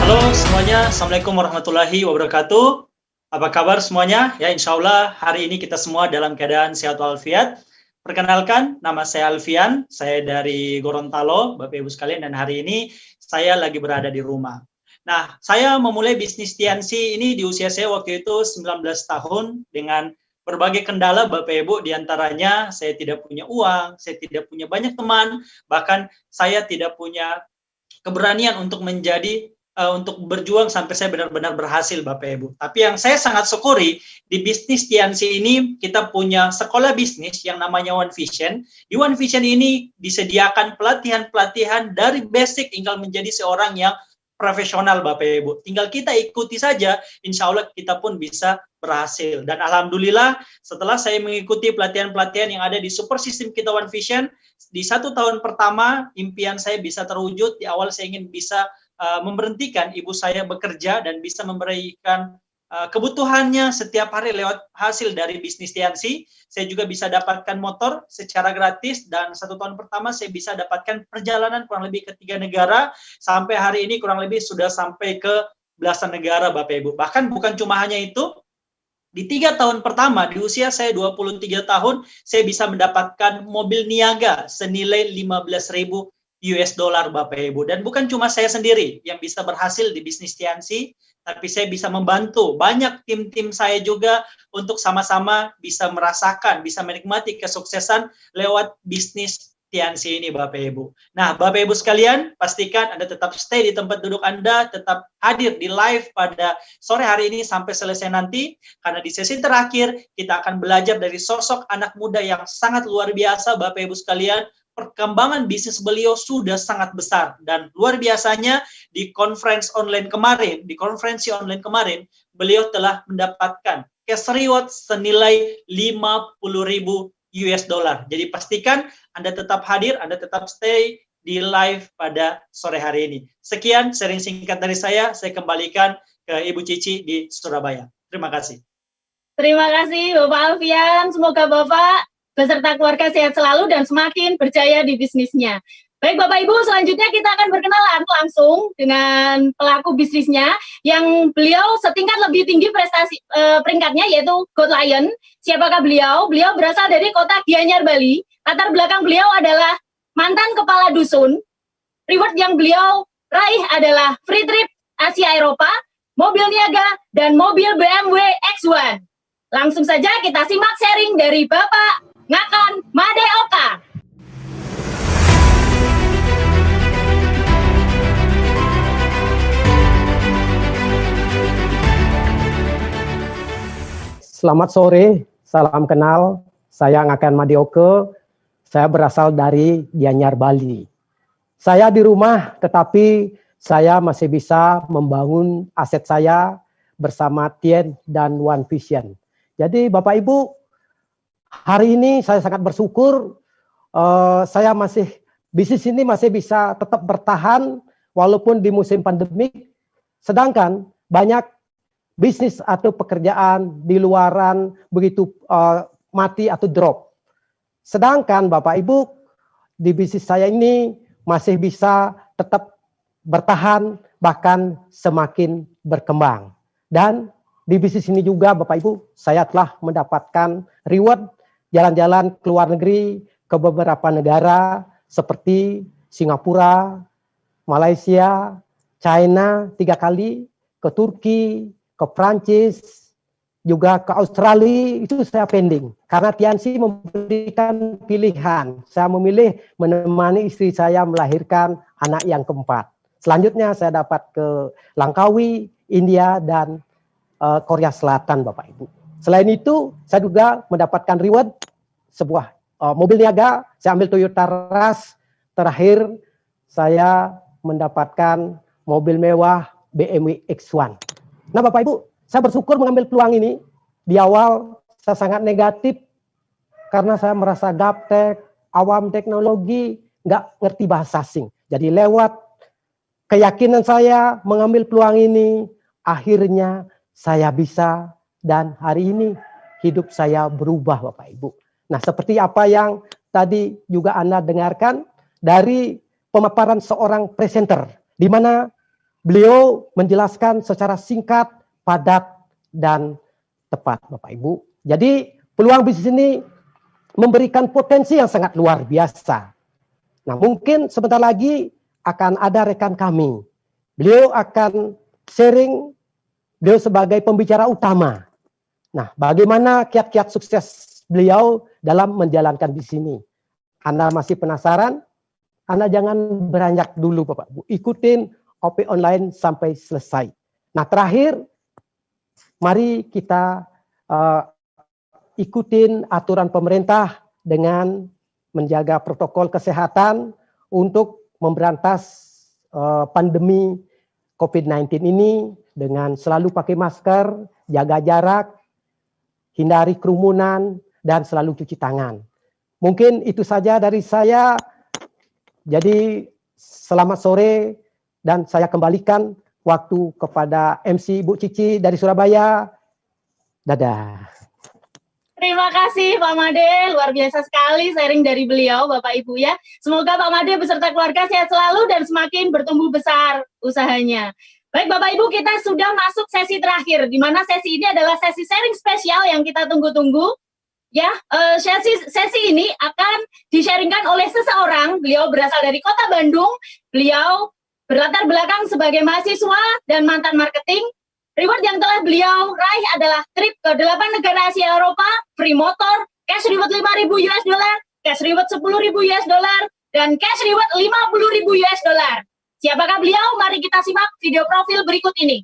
Halo semuanya, Assalamualaikum warahmatullahi wabarakatuh. Apa kabar semuanya? Ya, insya Allah hari ini kita semua dalam keadaan sehat walafiat. Perkenalkan, nama saya Alfian, saya dari Gorontalo, Bapak Ibu sekalian, dan hari ini saya lagi berada di rumah. Nah, saya memulai bisnis TNC ini di usia saya waktu itu 19 tahun dengan berbagai kendala Bapak Ibu, diantaranya saya tidak punya uang, saya tidak punya banyak teman, bahkan saya tidak punya keberanian untuk untuk berjuang sampai saya benar-benar berhasil Bapak Ibu. Tapi yang saya sangat syukuri di bisnis TNC ini kita punya sekolah bisnis yang namanya One Vision. Di One Vision ini disediakan pelatihan-pelatihan dari basic hingga menjadi seorang yang profesional Bapak Ibu. Tinggal kita ikuti saja, insya Allah kita pun bisa berhasil. Dan alhamdulillah setelah saya mengikuti pelatihan-pelatihan yang ada di super sistem kita One Vision, di 1 tahun pertama impian saya bisa terwujud. Di awal saya ingin bisa memberhentikan ibu saya bekerja dan bisa memberikan kebutuhannya setiap hari lewat hasil dari bisnis TNC. Saya juga bisa dapatkan motor secara gratis dan 1 tahun pertama saya bisa dapatkan perjalanan kurang lebih ke 3 negara. Sampai hari ini kurang lebih sudah sampai ke belasan negara Bapak Ibu. Bahkan bukan cuma hanya itu, di 3 tahun pertama, di usia saya 23 tahun, saya bisa mendapatkan mobil niaga senilai 15.000 US dollar Bapak Ibu. Dan bukan cuma saya sendiri yang bisa berhasil di bisnis TNC, tapi saya bisa membantu banyak tim-tim saya juga untuk sama-sama bisa merasakan, bisa menikmati kesuksesan lewat bisnis TNC ini Bapak Ibu. Nah Bapak Ibu sekalian, pastikan Anda tetap stay di tempat duduk Anda, tetap hadir di live pada sore hari ini sampai selesai nanti, karena di sesi terakhir kita akan belajar dari sosok anak muda yang sangat luar biasa Bapak Ibu sekalian. Perkembangan bisnis beliau sudah sangat besar dan luar biasanya di konferensi online kemarin beliau telah mendapatkan cash reward senilai 50.000 US dollar. Jadi pastikan Anda tetap hadir, Anda tetap stay di live pada sore hari ini. Sekian sharing singkat dari saya kembalikan ke Ibu Cici di Surabaya. Terima kasih. Terima kasih Bapak Alfian, semoga Bapak beserta keluarga sehat selalu dan semakin berjaya di bisnisnya. Baik Bapak Ibu, selanjutnya kita akan berkenalan langsung dengan pelaku bisnisnya yang beliau setingkat lebih tinggi prestasi peringkatnya yaitu Gold Lion. Siapakah beliau? Beliau berasal dari kota Gianyar, Bali. Latar belakang beliau adalah mantan kepala dusun. Reward yang beliau raih adalah free trip Asia Eropa, mobil niaga, dan mobil BMW X1. Langsung saja kita simak sharing dari Bapak Ngakan Madeoka. Selamat sore, salam kenal. Saya Ngakan Madeoka. Saya berasal dari Gianyar, Bali. Saya di rumah, tetapi saya masih bisa membangun aset saya bersama Tien dan One Vision. Jadi Bapak Ibu, hari ini saya sangat bersyukur bisnis ini masih bisa tetap bertahan walaupun di musim pandemik. Sedangkan banyak bisnis atau pekerjaan di luaran begitu mati atau drop. Sedangkan Bapak Ibu di bisnis saya ini masih bisa tetap bertahan bahkan semakin berkembang. Dan di bisnis ini juga Bapak Ibu saya telah mendapatkan reward jalan-jalan ke luar negeri ke beberapa negara seperti Singapura, Malaysia, China 3 kali, ke Turki, ke Prancis, juga ke Australia. Itu saya pending karena TNC memberikan pilihan. Saya memilih menemani istri saya melahirkan anak yang keempat. Selanjutnya saya dapat ke Langkawi, India, dan Korea Selatan Bapak Ibu. Selain itu, saya juga mendapatkan reward sebuah mobil niaga. Saya ambil Toyota Rush. Terakhir, saya mendapatkan mobil mewah BMW X1. Nah, Bapak Ibu, saya bersyukur mengambil peluang ini. Di awal, saya sangat negatif karena saya merasa gaptek, awam teknologi, nggak ngerti bahasa asing. Jadi lewat keyakinan saya mengambil peluang ini, akhirnya saya bisa, dan hari ini hidup saya berubah Bapak Ibu. Nah, seperti apa yang tadi juga Anda dengarkan dari pemaparan seorang presenter, di mana beliau menjelaskan secara singkat, padat, dan tepat Bapak Ibu. Jadi peluang bisnis ini memberikan potensi yang sangat luar biasa. Nah, mungkin sebentar lagi akan ada rekan kami. Beliau akan sharing, beliau sebagai pembicara utama. Nah, bagaimana kiat-kiat sukses beliau dalam menjalankan di sini. Anda masih penasaran? Anda jangan beranjak dulu Bapak Ibu. Ikutin OP Online sampai selesai. Nah, terakhir, mari kita ikutin aturan pemerintah dengan menjaga protokol kesehatan untuk memberantas pandemi COVID-19 ini dengan selalu pakai masker, jaga jarak, hindari kerumunan, dan selalu cuci tangan. Mungkin itu saja dari saya. Jadi selamat sore, dan saya kembalikan waktu kepada MC Bu Cici dari Surabaya. Dadah. Terima kasih Pak Made, luar biasa sekali sharing dari beliau Bapak Ibu ya. Semoga Pak Made beserta keluarga sehat selalu dan semakin bertumbuh besar usahanya. Baik Bapak Ibu, kita sudah masuk sesi terakhir, di mana sesi ini adalah sesi sharing spesial yang kita tunggu-tunggu. Ya, sesi ini akan di-sharingkan oleh seseorang, beliau berasal dari Kota Bandung, beliau berlatar belakang sebagai mahasiswa dan mantan marketing. Reward yang telah beliau raih adalah trip ke 8 negara Asia Eropa, free motor, cash reward 5.000 US dollar, cash reward 10.000 US dollar, dan cash reward 50.000 US dollar. Siapakah beliau? Mari kita simak video profil berikut ini.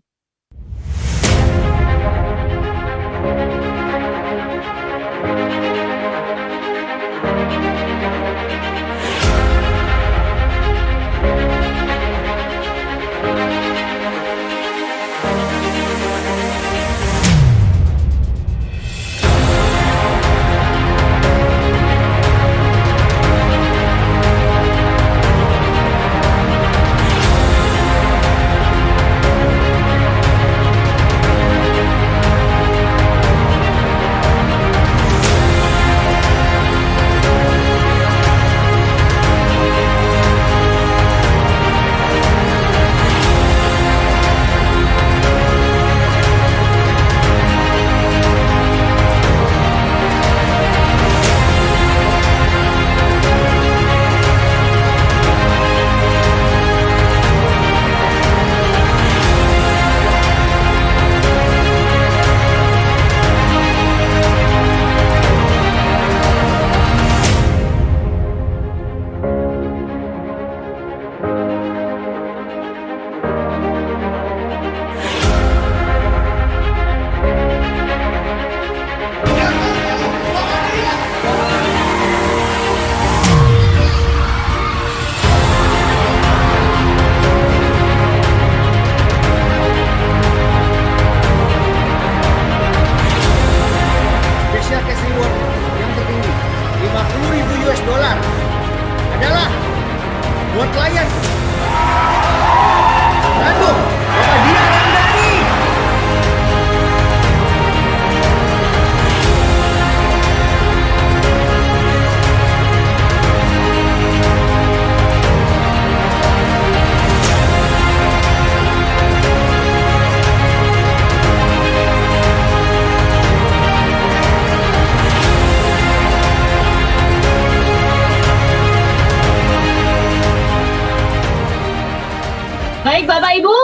Baik Bapak Ibu,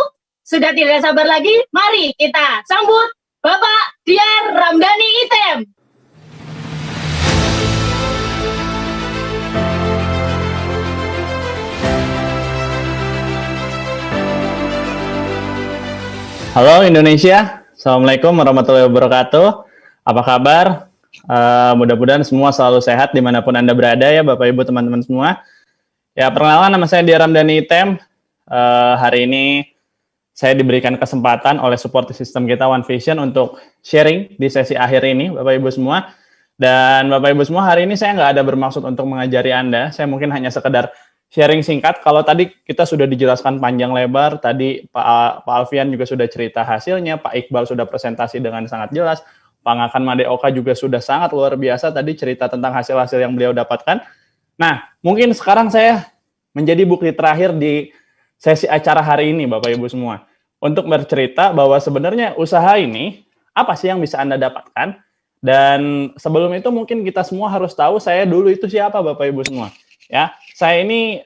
sudah tidak sabar lagi, mari kita sambut Bapak Diar Ramdhani Item. Halo Indonesia, Assalamualaikum warahmatullahi wabarakatuh. Apa kabar? Mudah-mudahan semua selalu sehat dimanapun Anda berada ya Bapak Ibu teman-teman semua. Ya, perkenalan, nama saya Diar Ramdhani Item. Hari ini saya diberikan kesempatan oleh support system kita One Vision untuk sharing di sesi akhir ini Bapak Ibu semua. Dan Bapak Ibu semua, hari ini saya nggak ada bermaksud untuk mengajari Anda, saya mungkin hanya sekedar sharing singkat. Kalau tadi kita sudah dijelaskan panjang lebar, tadi Pak Alfian juga sudah cerita hasilnya, Pak Iqbal sudah presentasi dengan sangat jelas, Pak Ngakan Madeoka juga sudah sangat luar biasa tadi cerita tentang hasil-hasil yang beliau dapatkan. Nah, mungkin sekarang saya menjadi bukti terakhir di sesi acara hari ini, Bapak Ibu semua, untuk bercerita bahwa sebenarnya usaha ini, apa sih yang bisa Anda dapatkan? Dan sebelum itu mungkin kita semua harus tahu saya dulu itu siapa, Bapak Ibu semua. Ya, saya ini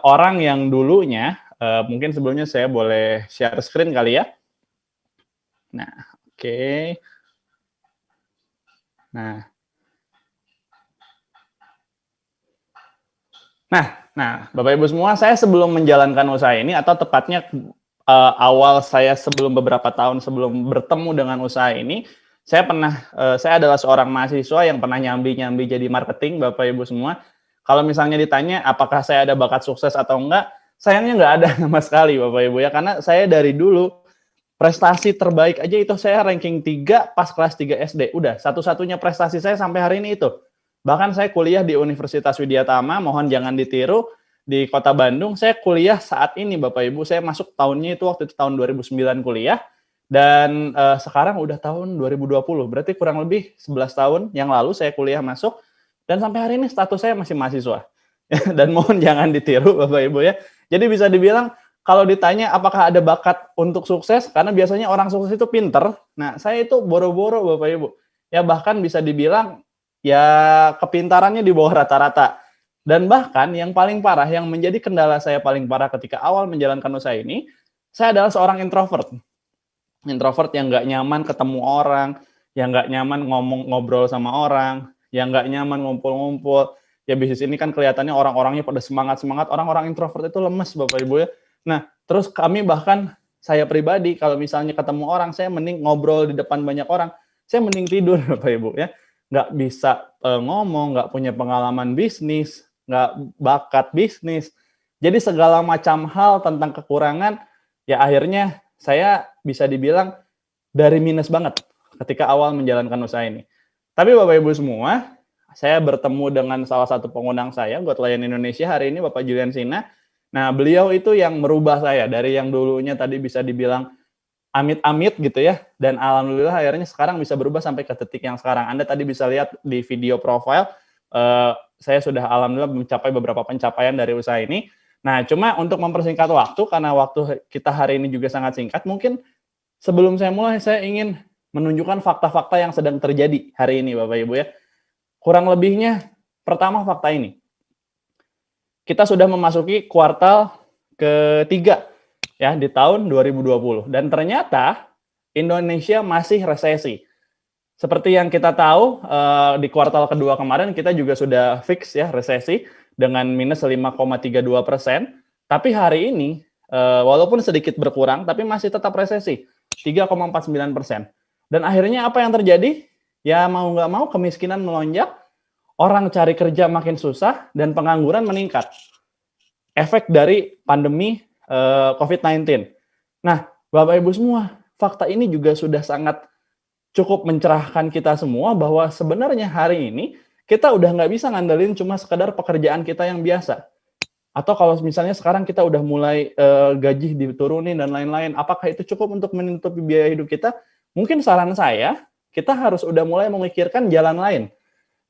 orang yang dulunya, mungkin sebelumnya saya boleh share screen kali ya. Nah, oke. Nah, Bapak Ibu semua, saya sebelum menjalankan usaha ini, atau tepatnya awal saya sebelum beberapa tahun sebelum bertemu dengan usaha ini, saya adalah seorang mahasiswa yang pernah nyambi-nyambi jadi marketing, Bapak Ibu semua. Kalau misalnya ditanya apakah saya ada bakat sukses atau enggak, sayangnya enggak ada sama sekali, Bapak Ibu ya, karena saya dari dulu prestasi terbaik aja itu saya ranking 3 pas kelas 3 SD. Udah, satu-satunya prestasi saya sampai hari ini itu. Bahkan saya kuliah di Universitas Widyatama, mohon jangan ditiru, di Kota Bandung. Saya kuliah saat ini, Bapak Ibu, saya masuk tahunnya itu waktu itu tahun 2009 kuliah, dan sekarang udah tahun 2020, berarti kurang lebih 11 tahun yang lalu saya kuliah masuk, dan sampai hari ini status saya masih mahasiswa. Dan mohon jangan ditiru, Bapak Ibu ya. Jadi bisa dibilang, kalau ditanya apakah ada bakat untuk sukses, karena biasanya orang sukses itu pinter, nah saya itu boro-boro, Bapak Ibu. Ya bahkan bisa dibilang, ya kepintarannya di bawah rata-rata. Dan bahkan yang paling parah, yang menjadi kendala saya paling parah ketika awal menjalankan usaha ini, saya adalah seorang introvert. Introvert yang nggak nyaman ketemu orang, yang nggak nyaman ngobrol sama orang, yang nggak nyaman ngumpul-ngumpul. Ya bisnis ini kan kelihatannya orang-orangnya pada semangat-semangat, orang-orang introvert itu lemes, Bapak Ibu ya. Nah, terus kami bahkan, saya pribadi, kalau misalnya ketemu orang, saya mending ngobrol di depan banyak orang, saya mending tidur, Bapak Ibu ya. Nggak bisa ngomong, nggak punya pengalaman bisnis, nggak bakat bisnis. Jadi segala macam hal tentang kekurangan, ya akhirnya saya bisa dibilang dari minus banget ketika awal menjalankan usaha ini. Tapi Bapak Ibu semua, saya bertemu dengan salah satu pengundang saya, Gotlayan Indonesia hari ini, Bapak Julian Sina. Nah, beliau itu yang merubah saya dari yang dulunya tadi bisa dibilang amit-amit gitu ya, dan alhamdulillah akhirnya sekarang bisa berubah sampai ke titik yang sekarang. Anda tadi bisa lihat di video profile, saya sudah alhamdulillah mencapai beberapa pencapaian dari usaha ini. Nah, cuma untuk mempersingkat waktu, karena waktu kita hari ini juga sangat singkat, mungkin sebelum saya mulai, saya ingin menunjukkan fakta-fakta yang sedang terjadi hari ini, Bapak Ibu ya. Kurang lebihnya, pertama fakta ini. Kita sudah memasuki kuartal ketiga ya di tahun 2020, dan ternyata Indonesia masih resesi. Seperti yang kita tahu, di kuartal kedua kemarin kita juga sudah fix ya resesi dengan minus 5,32%. Tapi hari ini, walaupun sedikit berkurang, tapi masih tetap resesi, 3,49%. Dan akhirnya apa yang terjadi? Ya mau nggak mau kemiskinan melonjak, orang cari kerja makin susah, dan pengangguran meningkat. Efek dari pandemi COVID-19. Nah, Bapak Ibu semua, fakta ini juga sudah sangat cukup mencerahkan kita semua bahwa sebenarnya hari ini kita udah nggak bisa ngandelin cuma sekedar pekerjaan kita yang biasa. Atau kalau misalnya sekarang kita udah mulai gaji diturunin dan lain-lain, apakah itu cukup untuk menutupi biaya hidup kita? Mungkin saran saya, kita harus udah mulai memikirkan jalan lain.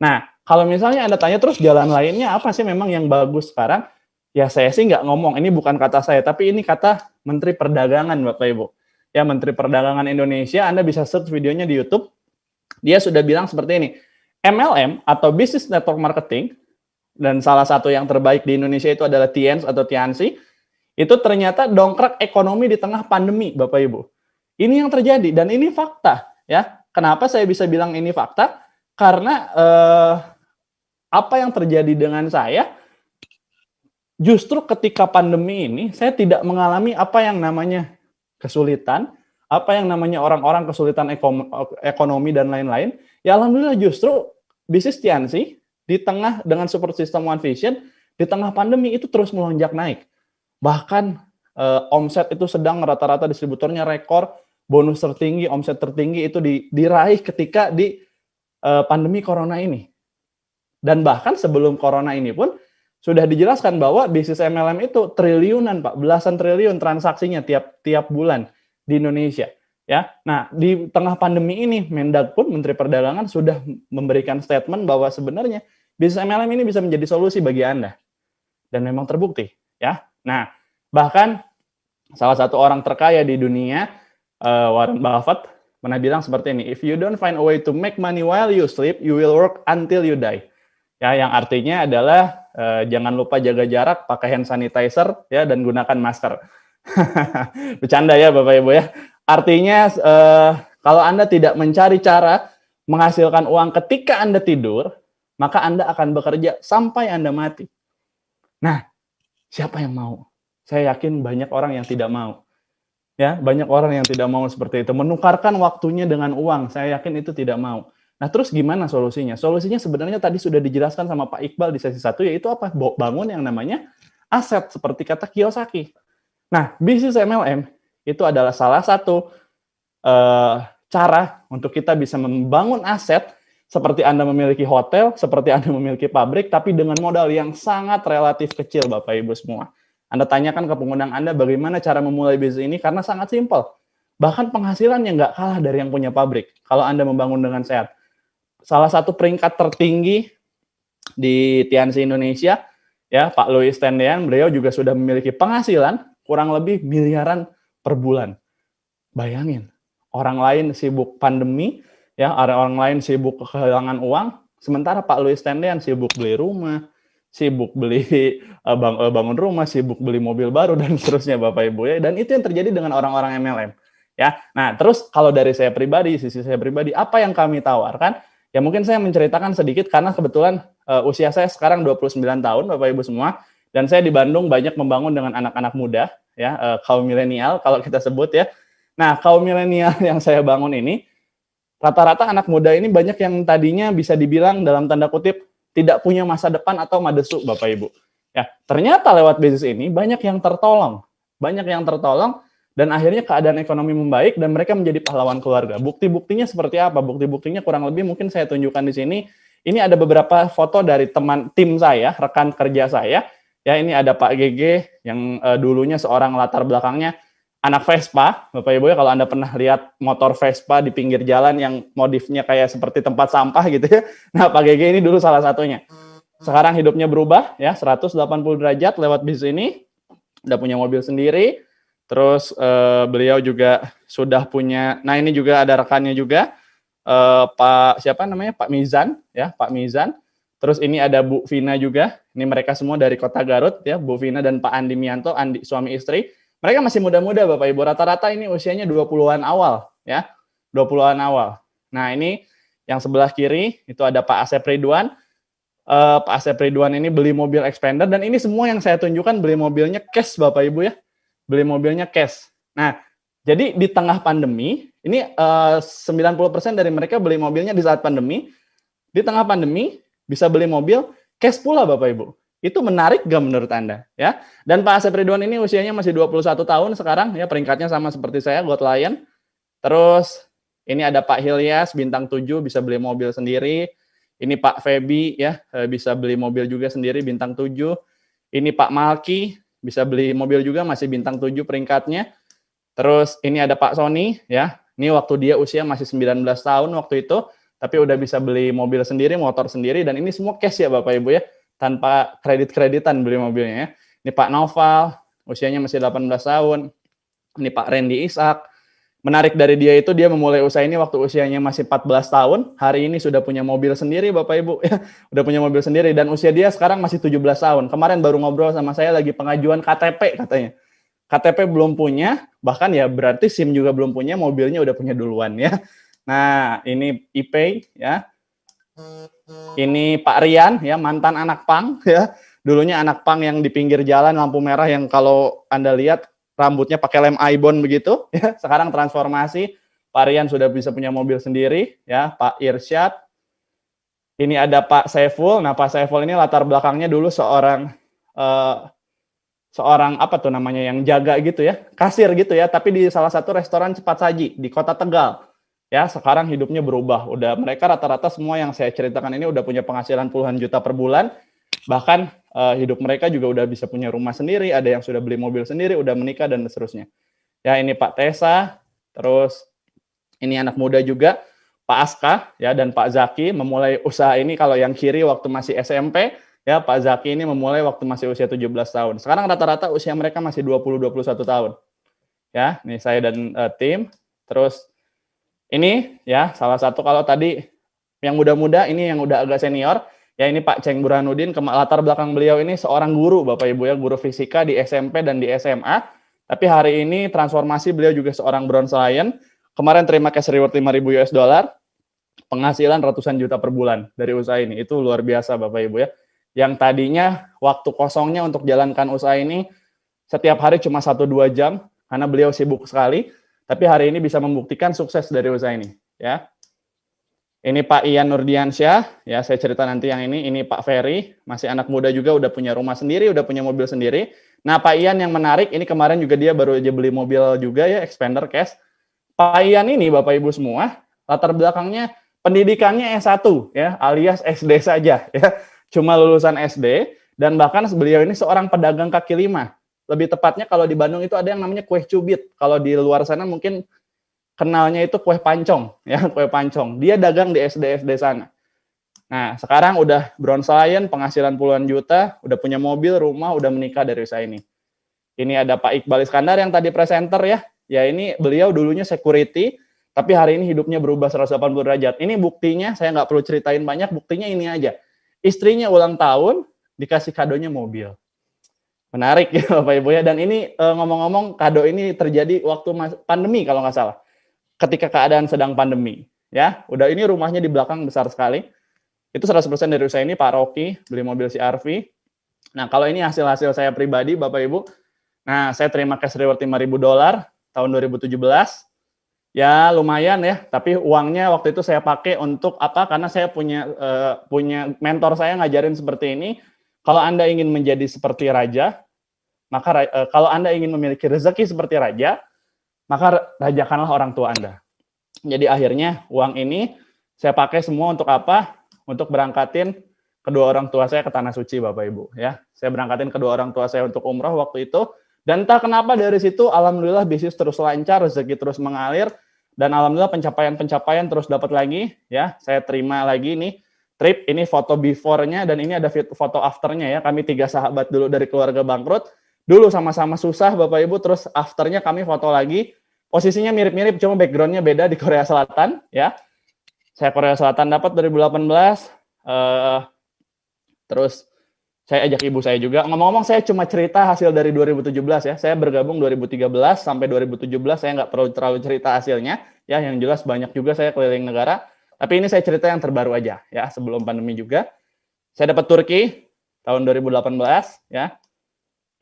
Nah, kalau misalnya Anda tanya terus jalan lainnya apa sih memang yang bagus sekarang? Ya saya sih nggak ngomong, ini bukan kata saya, tapi ini kata Menteri Perdagangan, Bapak Ibu. Ya, Menteri Perdagangan Indonesia, Anda bisa search videonya di YouTube. Dia sudah bilang seperti ini, MLM atau Business Network Marketing, dan salah satu yang terbaik di Indonesia itu adalah TNS atau Tiansi, itu ternyata dongkrak ekonomi di tengah pandemi, Bapak Ibu. Ini yang terjadi, dan ini fakta. Ya, kenapa saya bisa bilang ini fakta? Karena apa yang terjadi dengan saya, justru ketika pandemi ini, saya tidak mengalami apa yang namanya kesulitan, apa yang namanya orang-orang kesulitan ekonomi dan lain-lain. Ya alhamdulillah justru bisnis Tiansi di tengah dengan support system One Vision, di tengah pandemi itu terus melonjak naik. Bahkan omset itu sedang rata-rata distributornya rekor, bonus tertinggi, omset tertinggi itu diraih ketika di pandemi corona ini. Dan bahkan sebelum corona ini pun sudah dijelaskan bahwa bisnis MLM itu triliunan, Pak, belasan triliun transaksinya tiap bulan di Indonesia. Ya, nah di tengah pandemi ini Mendag pun Menteri Perdagangan sudah memberikan statement bahwa sebenarnya bisnis MLM ini bisa menjadi solusi bagi Anda dan memang terbukti. Ya, nah bahkan salah satu orang terkaya di dunia Warren Buffett pernah bilang seperti ini, if you don't find a way to make money while you sleep, you will work until you die. Ya, yang artinya adalah jangan lupa jaga jarak, pakai hand sanitizer ya dan gunakan masker. Bercanda ya Bapak Ibu ya. Artinya kalau Anda tidak mencari cara menghasilkan uang ketika Anda tidur, maka Anda akan bekerja sampai Anda mati. Nah, siapa yang mau? Saya yakin banyak orang yang tidak mau. Ya, banyak orang yang tidak mau seperti itu. Menukarkan waktunya dengan uang, saya yakin itu tidak mau. Nah, terus gimana solusinya? Solusinya sebenarnya tadi sudah dijelaskan sama Pak Iqbal di sesi 1, yaitu apa? Bangun yang namanya aset, seperti kata Kiyosaki. Nah, bisnis MLM itu adalah salah satu cara untuk kita bisa membangun aset seperti Anda memiliki hotel, seperti Anda memiliki pabrik, tapi dengan modal yang sangat relatif kecil, Bapak Ibu semua. Anda tanyakan ke pengundang Anda bagaimana cara memulai bisnis ini, karena sangat simpel. Bahkan penghasilannya nggak kalah dari yang punya pabrik, kalau Anda membangun dengan sehat. Salah satu peringkat tertinggi di Tiansi Indonesia, ya Pak Louis Tendean, beliau juga sudah memiliki penghasilan kurang lebih miliaran per bulan. Bayangin, orang lain sibuk pandemi, ya orang lain sibuk kehilangan uang, sementara Pak Louis Tendean sibuk beli rumah, sibuk beli bangun rumah, sibuk beli mobil baru dan seterusnya Bapak Ibu ya. Dan itu yang terjadi dengan orang-orang MLM. Ya, nah terus kalau dari saya pribadi, sisi saya pribadi, apa yang kami tawarkan? Ya mungkin saya menceritakan sedikit karena kebetulan usia saya sekarang 29 tahun Bapak Ibu semua, dan saya di Bandung banyak membangun dengan anak-anak muda, ya kaum milenial kalau kita sebut ya. Nah kaum milenial yang saya bangun ini, rata-rata anak muda ini banyak yang tadinya bisa dibilang dalam tanda kutip tidak punya masa depan atau madesu Bapak Ibu. Ya ternyata lewat bisnis ini banyak yang tertolong, dan akhirnya keadaan ekonomi membaik dan mereka menjadi pahlawan keluarga. Bukti-buktinya seperti apa? Bukti-buktinya kurang lebih mungkin saya tunjukkan di sini. Ini ada beberapa foto dari tim saya, rekan kerja saya. Ya, ini ada Pak GG yang dulunya seorang latar belakangnya anak Vespa. Bapak Ibu ya, kalau Anda pernah lihat motor Vespa di pinggir jalan yang modifnya kayak seperti tempat sampah gitu ya. Nah, Pak GG ini dulu salah satunya. Sekarang hidupnya berubah ya, 180 derajat lewat bisnis ini. Udah punya mobil sendiri. Terus beliau juga sudah punya, nah ini juga ada rekannya juga, Pak siapa namanya, Pak Mizan, ya Pak Mizan. Terus ini ada Bu Vina juga, ini mereka semua dari Kota Garut, ya Bu Vina dan Pak Andi Mianto, suami istri. Mereka masih muda-muda Bapak Ibu, rata-rata ini usianya 20-an awal, ya 20-an awal. Nah ini yang sebelah kiri itu ada Pak Asep Ridwan. Pak Asep Ridwan ini beli mobil Expander, dan ini semua yang saya tunjukkan beli mobilnya cash Bapak Ibu ya. Beli mobilnya cash. Nah, jadi di tengah pandemi, ini 90% dari mereka beli mobilnya di saat pandemi. Di tengah pandemi, bisa beli mobil cash pula Bapak Ibu. Itu menarik gak menurut Anda? Ya. Dan Pak Asep Ridwan ini usianya masih 21 tahun sekarang, ya peringkatnya sama seperti saya, God Lion. Terus, ini ada Pak Hilyas, bintang 7, bisa beli mobil sendiri. Ini Pak Feby, ya bisa beli mobil juga sendiri, bintang 7. Ini Pak Malki, bisa beli mobil juga, masih bintang 7 peringkatnya. Terus ini ada Pak Sony, ya. Ini waktu dia usia masih 19 tahun waktu itu, tapi udah bisa beli mobil sendiri, motor sendiri, dan ini semua cash ya Bapak Ibu ya, tanpa kredit-kreditan beli mobilnya ya. Ini Pak Noval, usianya masih 18 tahun. Ini Pak Randy Ishak. Menarik dari dia itu, dia memulai usaha ini waktu usianya masih 14 tahun, hari ini sudah punya mobil sendiri Bapak Ibu, ya, udah punya mobil sendiri, dan usia dia sekarang masih 17 tahun. Kemarin baru ngobrol sama saya lagi pengajuan KTP katanya. KTP belum punya, bahkan ya berarti SIM juga belum punya, mobilnya udah punya duluan ya. Nah, ini Ipay ya. Ini Pak Rian ya, mantan anak pang ya. Dulunya anak pang yang di pinggir jalan lampu merah yang kalau Anda lihat rambutnya pakai lem Aibon begitu ya. Sekarang transformasi, Pak Rian sudah bisa punya mobil sendiri ya. Pak Irsyad, ini ada Pak Saiful. Nah Pak Saiful ini latar belakangnya dulu seorang apa tuh namanya yang jaga gitu ya, kasir gitu ya, tapi di salah satu restoran cepat saji di Kota Tegal Ya, sekarang hidupnya berubah. Udah mereka rata-rata semua yang saya ceritakan ini udah punya penghasilan puluhan juta per bulan. Bahkan hidup mereka juga udah bisa punya rumah sendiri, ada yang sudah beli mobil sendiri, udah menikah dan seterusnya. Ya, ini Pak Tesa, terus ini anak muda juga, Pak Aska ya dan Pak Zaki memulai usaha ini. Kalau yang kiri waktu masih SMP, ya Pak Zaki ini memulai waktu masih usia 17 tahun. Sekarang rata-rata usia mereka masih 20-21 tahun. Ya, nih saya dan tim. Terus ini ya salah satu, kalau tadi yang muda-muda, ini yang udah agak senior. Ya, ini Pak Ceng Burhanuddin. Latar belakang beliau ini seorang guru, Bapak Ibu ya, guru fisika di SMP dan di SMA. Tapi hari ini transformasi, beliau juga seorang bronze lion. Kemarin terima cash reward 5.000 US dollar, penghasilan ratusan juta per bulan dari usaha ini. Itu luar biasa Bapak Ibu ya. Yang tadinya waktu kosongnya untuk jalankan usaha ini setiap hari cuma 1-2 jam karena beliau sibuk sekali, tapi hari ini bisa membuktikan sukses dari usaha ini ya. Ini Pak Ian Nurdiansyah, ya saya cerita nanti yang ini Pak Ferry, masih anak muda juga, udah punya rumah sendiri, udah punya mobil sendiri. Nah, Pak Ian yang menarik, ini kemarin juga dia baru aja beli mobil juga ya, Expander Cash. Pak Ian ini Bapak Ibu semua, latar belakangnya pendidikannya S1 ya, alias SD saja ya. Cuma lulusan SD, dan bahkan beliau ini seorang pedagang kaki lima. Lebih tepatnya kalau di Bandung itu ada yang namanya kue cubit. Kalau di luar sana mungkin kenalnya itu kue pancong ya, kue pancong. Dia dagang di SD sana. Nah, sekarang udah bronze lion, penghasilan puluhan juta, udah punya mobil, rumah, udah menikah dari usaha ini. Ini ada Pak Iqbal Iskandar yang tadi presenter ya. Ya, ini beliau dulunya security, tapi hari ini hidupnya berubah 180 derajat. Ini buktinya, saya nggak perlu ceritain banyak, buktinya ini aja. Istrinya ulang tahun, dikasih kadonya mobil. Menarik ya Bapak Ibu ya. Dan ini ngomong-ngomong, kado ini terjadi waktu pandemi kalau nggak salah. Ketika keadaan sedang pandemi. Ya, udah ini rumahnya di belakang besar sekali. Itu 100% dari usaha ini, Pak Rocky, beli mobil CR-V. Nah, kalau ini hasil-hasil saya pribadi, Bapak Ibu. Nah, saya terima cash reward 5.000 dolar tahun 2017. Ya lumayan ya, tapi uangnya waktu itu saya pakai untuk apa? Karena saya punya mentor saya ngajarin seperti ini. Kalau Anda ingin menjadi seperti raja, maka kalau Anda ingin memiliki rezeki seperti raja, maka rajakanlah orang tua Anda. Jadi akhirnya uang ini saya pakai semua untuk apa? Untuk berangkatin kedua orang tua saya ke Tanah Suci, Bapak Ibu. Ya, saya berangkatin kedua orang tua saya untuk umroh waktu itu. Dan entah kenapa dari situ, alhamdulillah bisnis terus lancar, rezeki terus mengalir, dan alhamdulillah pencapaian terus dapat lagi. Ya, saya terima lagi nih trip, ini foto before-nya, dan ini ada foto after-nya ya. Kami 3 sahabat dulu dari keluarga bangkrut, dulu sama-sama susah Bapak Ibu, terus after-nya kami foto lagi. Posisinya mirip-mirip, cuma background-nya beda di Korea Selatan. Ya, saya Korea Selatan dapat 2018, terus saya ajak ibu saya juga. Ngomong-ngomong, saya cuma cerita hasil dari 2017 ya. Saya bergabung 2013 sampai 2017, saya nggak perlu terlalu cerita hasilnya. Ya, yang jelas banyak juga saya keliling negara. Tapi ini saya cerita yang terbaru aja ya, sebelum pandemi juga. Saya dapat Turki tahun 2018 ya.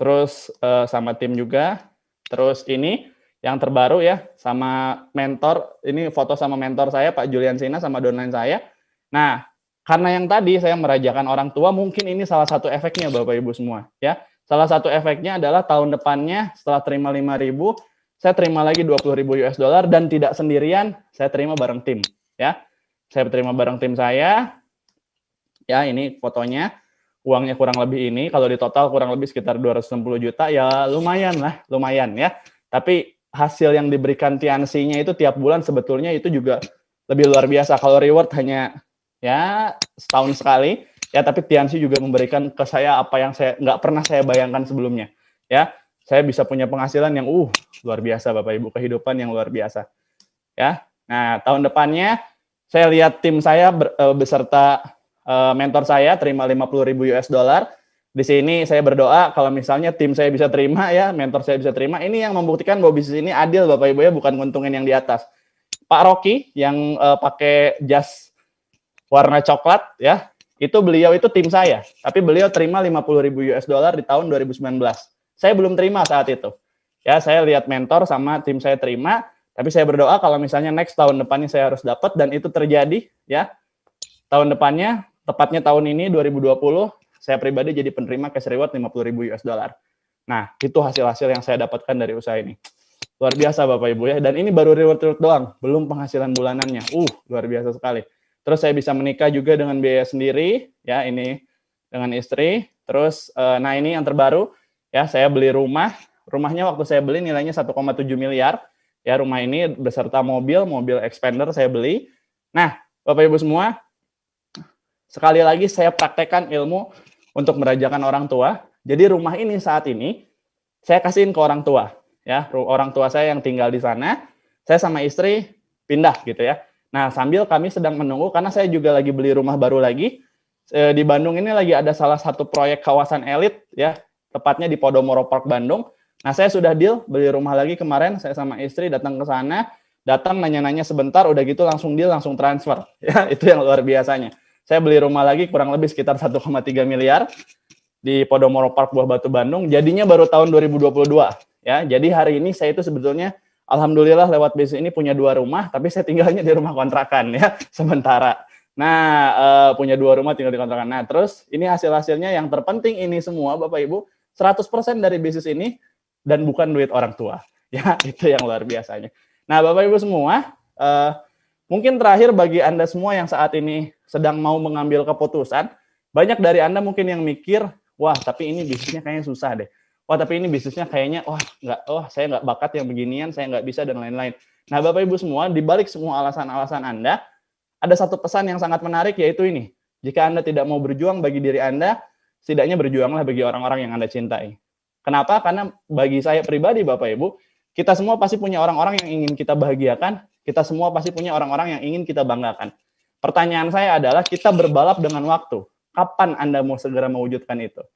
Terus sama tim juga. Terus ini yang terbaru ya, sama mentor. Ini foto sama mentor saya, Pak Julian Sina, sama downline saya. Nah, karena yang tadi saya merajakan orang tua, mungkin ini salah satu efeknya Bapak Ibu semua ya. Salah satu efeknya adalah tahun depannya setelah terima 5.000, saya terima lagi 20.000 US dollar, dan tidak sendirian, saya terima bareng tim ya. Saya terima bareng tim saya. Ya, ini fotonya. Uangnya kurang lebih ini, kalau di total kurang lebih sekitar 260 juta, ya lumayan lah, lumayan ya. Tapi hasil yang diberikan Tiansi-nya itu tiap bulan sebetulnya itu juga lebih luar biasa. Kalau reward hanya ya setahun sekali ya, tapi Tiansi juga memberikan ke saya apa yang saya nggak pernah saya bayangkan sebelumnya ya. Saya bisa punya penghasilan yang luar biasa Bapak Ibu, kehidupan yang luar biasa ya. Nah, tahun depannya saya lihat tim saya beserta mentor saya terima 50.000 US dollar. Di sini saya berdoa kalau misalnya tim saya bisa terima ya, mentor saya bisa terima, ini yang membuktikan bahwa bisnis ini adil Bapak Ibu ya, bukan nguntungin yang di atas. Pak Rocky yang pakai jas warna coklat ya, itu beliau itu tim saya, tapi beliau terima 50.000 US dollar di tahun 2019. Saya belum terima saat itu. Ya, saya lihat mentor sama tim saya terima, tapi saya berdoa kalau misalnya next tahun depannya saya harus dapat, dan itu terjadi ya. Tahun depannya, tepatnya tahun ini 2020, saya pribadi jadi penerima cash reward 50.000 US dollar. Nah, itu hasil-hasil yang saya dapatkan dari usaha ini. Luar biasa Bapak Ibu ya. Dan ini baru reward doang, belum penghasilan bulanannya. Luar biasa sekali. Terus saya bisa menikah juga dengan biaya sendiri, ya ini dengan istri. Terus, nah ini yang terbaru, ya saya beli rumah. Rumahnya waktu saya beli nilainya 1,7 miliar. Ya rumah ini beserta mobil expander saya beli. Nah Bapak Ibu semua, sekali lagi saya praktekkan ilmu untuk merajakan orang tua. Jadi rumah ini saat ini saya kasihin ke orang tua. Ya, orang tua saya yang tinggal di sana, saya sama istri pindah gitu ya. Nah, sambil kami sedang menunggu karena saya juga lagi beli rumah baru lagi. Di Bandung ini lagi ada salah satu proyek kawasan elit ya, tepatnya di Podomoro Park Bandung. Nah, saya sudah deal beli rumah lagi kemarin, saya sama istri datang ke sana, datang nanya-nanya sebentar, udah gitu langsung deal, langsung transfer. Ya, itu yang luar biasanya. Saya beli rumah lagi kurang lebih sekitar 1,3 miliar di Podomoro Park Buah Batu Bandung. Jadinya baru tahun 2022. Ya, jadi hari ini saya itu sebetulnya alhamdulillah lewat bisnis ini punya 2 rumah, tapi saya tinggalnya di rumah kontrakan ya sementara. Nah, punya 2 rumah tinggal di kontrakan. Nah, terus ini hasil-hasilnya yang terpenting ini semua Bapak Ibu, 100% dari bisnis ini dan bukan duit orang tua. Ya, itu yang luar biasanya. Nah, Bapak Ibu semua, mungkin terakhir bagi Anda semua yang saat ini sedang mau mengambil keputusan, banyak dari Anda mungkin yang mikir, wah, tapi ini bisnisnya kayaknya susah deh. Wah, tapi ini bisnisnya kayaknya, saya nggak bakat yang beginian, saya nggak bisa, dan lain-lain. Nah, Bapak Ibu semua, di balik semua alasan-alasan Anda, ada satu pesan yang sangat menarik, yaitu ini. Jika Anda tidak mau berjuang bagi diri Anda, setidaknya berjuanglah bagi orang-orang yang Anda cintai. Kenapa? Karena bagi saya pribadi, Bapak Ibu, kita semua pasti punya orang-orang yang ingin kita bahagiakan, kita semua pasti punya orang-orang yang ingin kita banggakan. Pertanyaan saya adalah, kita berbalap dengan waktu. Kapan Anda mau segera mewujudkan itu?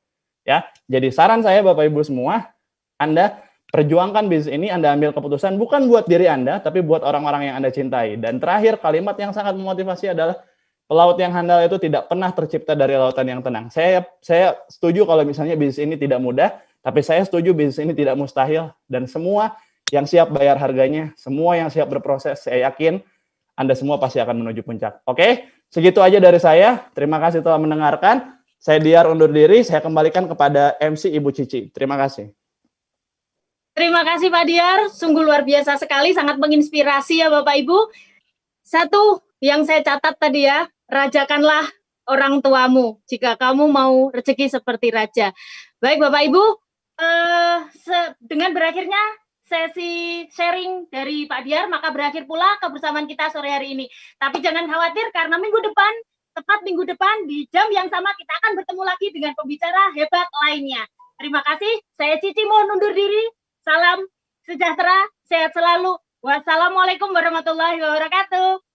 Ya, jadi saran saya Bapak Ibu semua, Anda perjuangkan bisnis ini, Anda ambil keputusan bukan buat diri Anda, tapi buat orang-orang yang Anda cintai. Dan terakhir, kalimat yang sangat memotivasi adalah, pelaut yang handal itu tidak pernah tercipta dari lautan yang tenang. Saya setuju kalau misalnya bisnis ini tidak mudah, tapi saya setuju bisnis ini tidak mustahil, dan semua yang siap bayar harganya, semua yang siap berproses, saya yakin Anda semua pasti akan menuju puncak. Oke, segitu aja dari saya. Terima kasih telah mendengarkan. Saya Diar undur diri, saya kembalikan kepada MC Ibu Cici. Terima kasih. Terima kasih Pak Diar, sungguh luar biasa sekali, sangat menginspirasi ya Bapak Ibu. Satu yang saya catat tadi ya, rajakanlah orang tuamu jika kamu mau rezeki seperti raja. Baik Bapak Ibu, dengan berakhirnya sesi sharing dari Pak Diar, maka berakhir pula kebersamaan kita sore hari ini. Tapi jangan khawatir karena tepat minggu depan di jam yang sama kita akan bertemu lagi dengan pembicara hebat lainnya. Terima kasih, saya Cici mohon undur diri. Salam sejahtera, sehat selalu. Wassalamualaikum warahmatullahi wabarakatuh.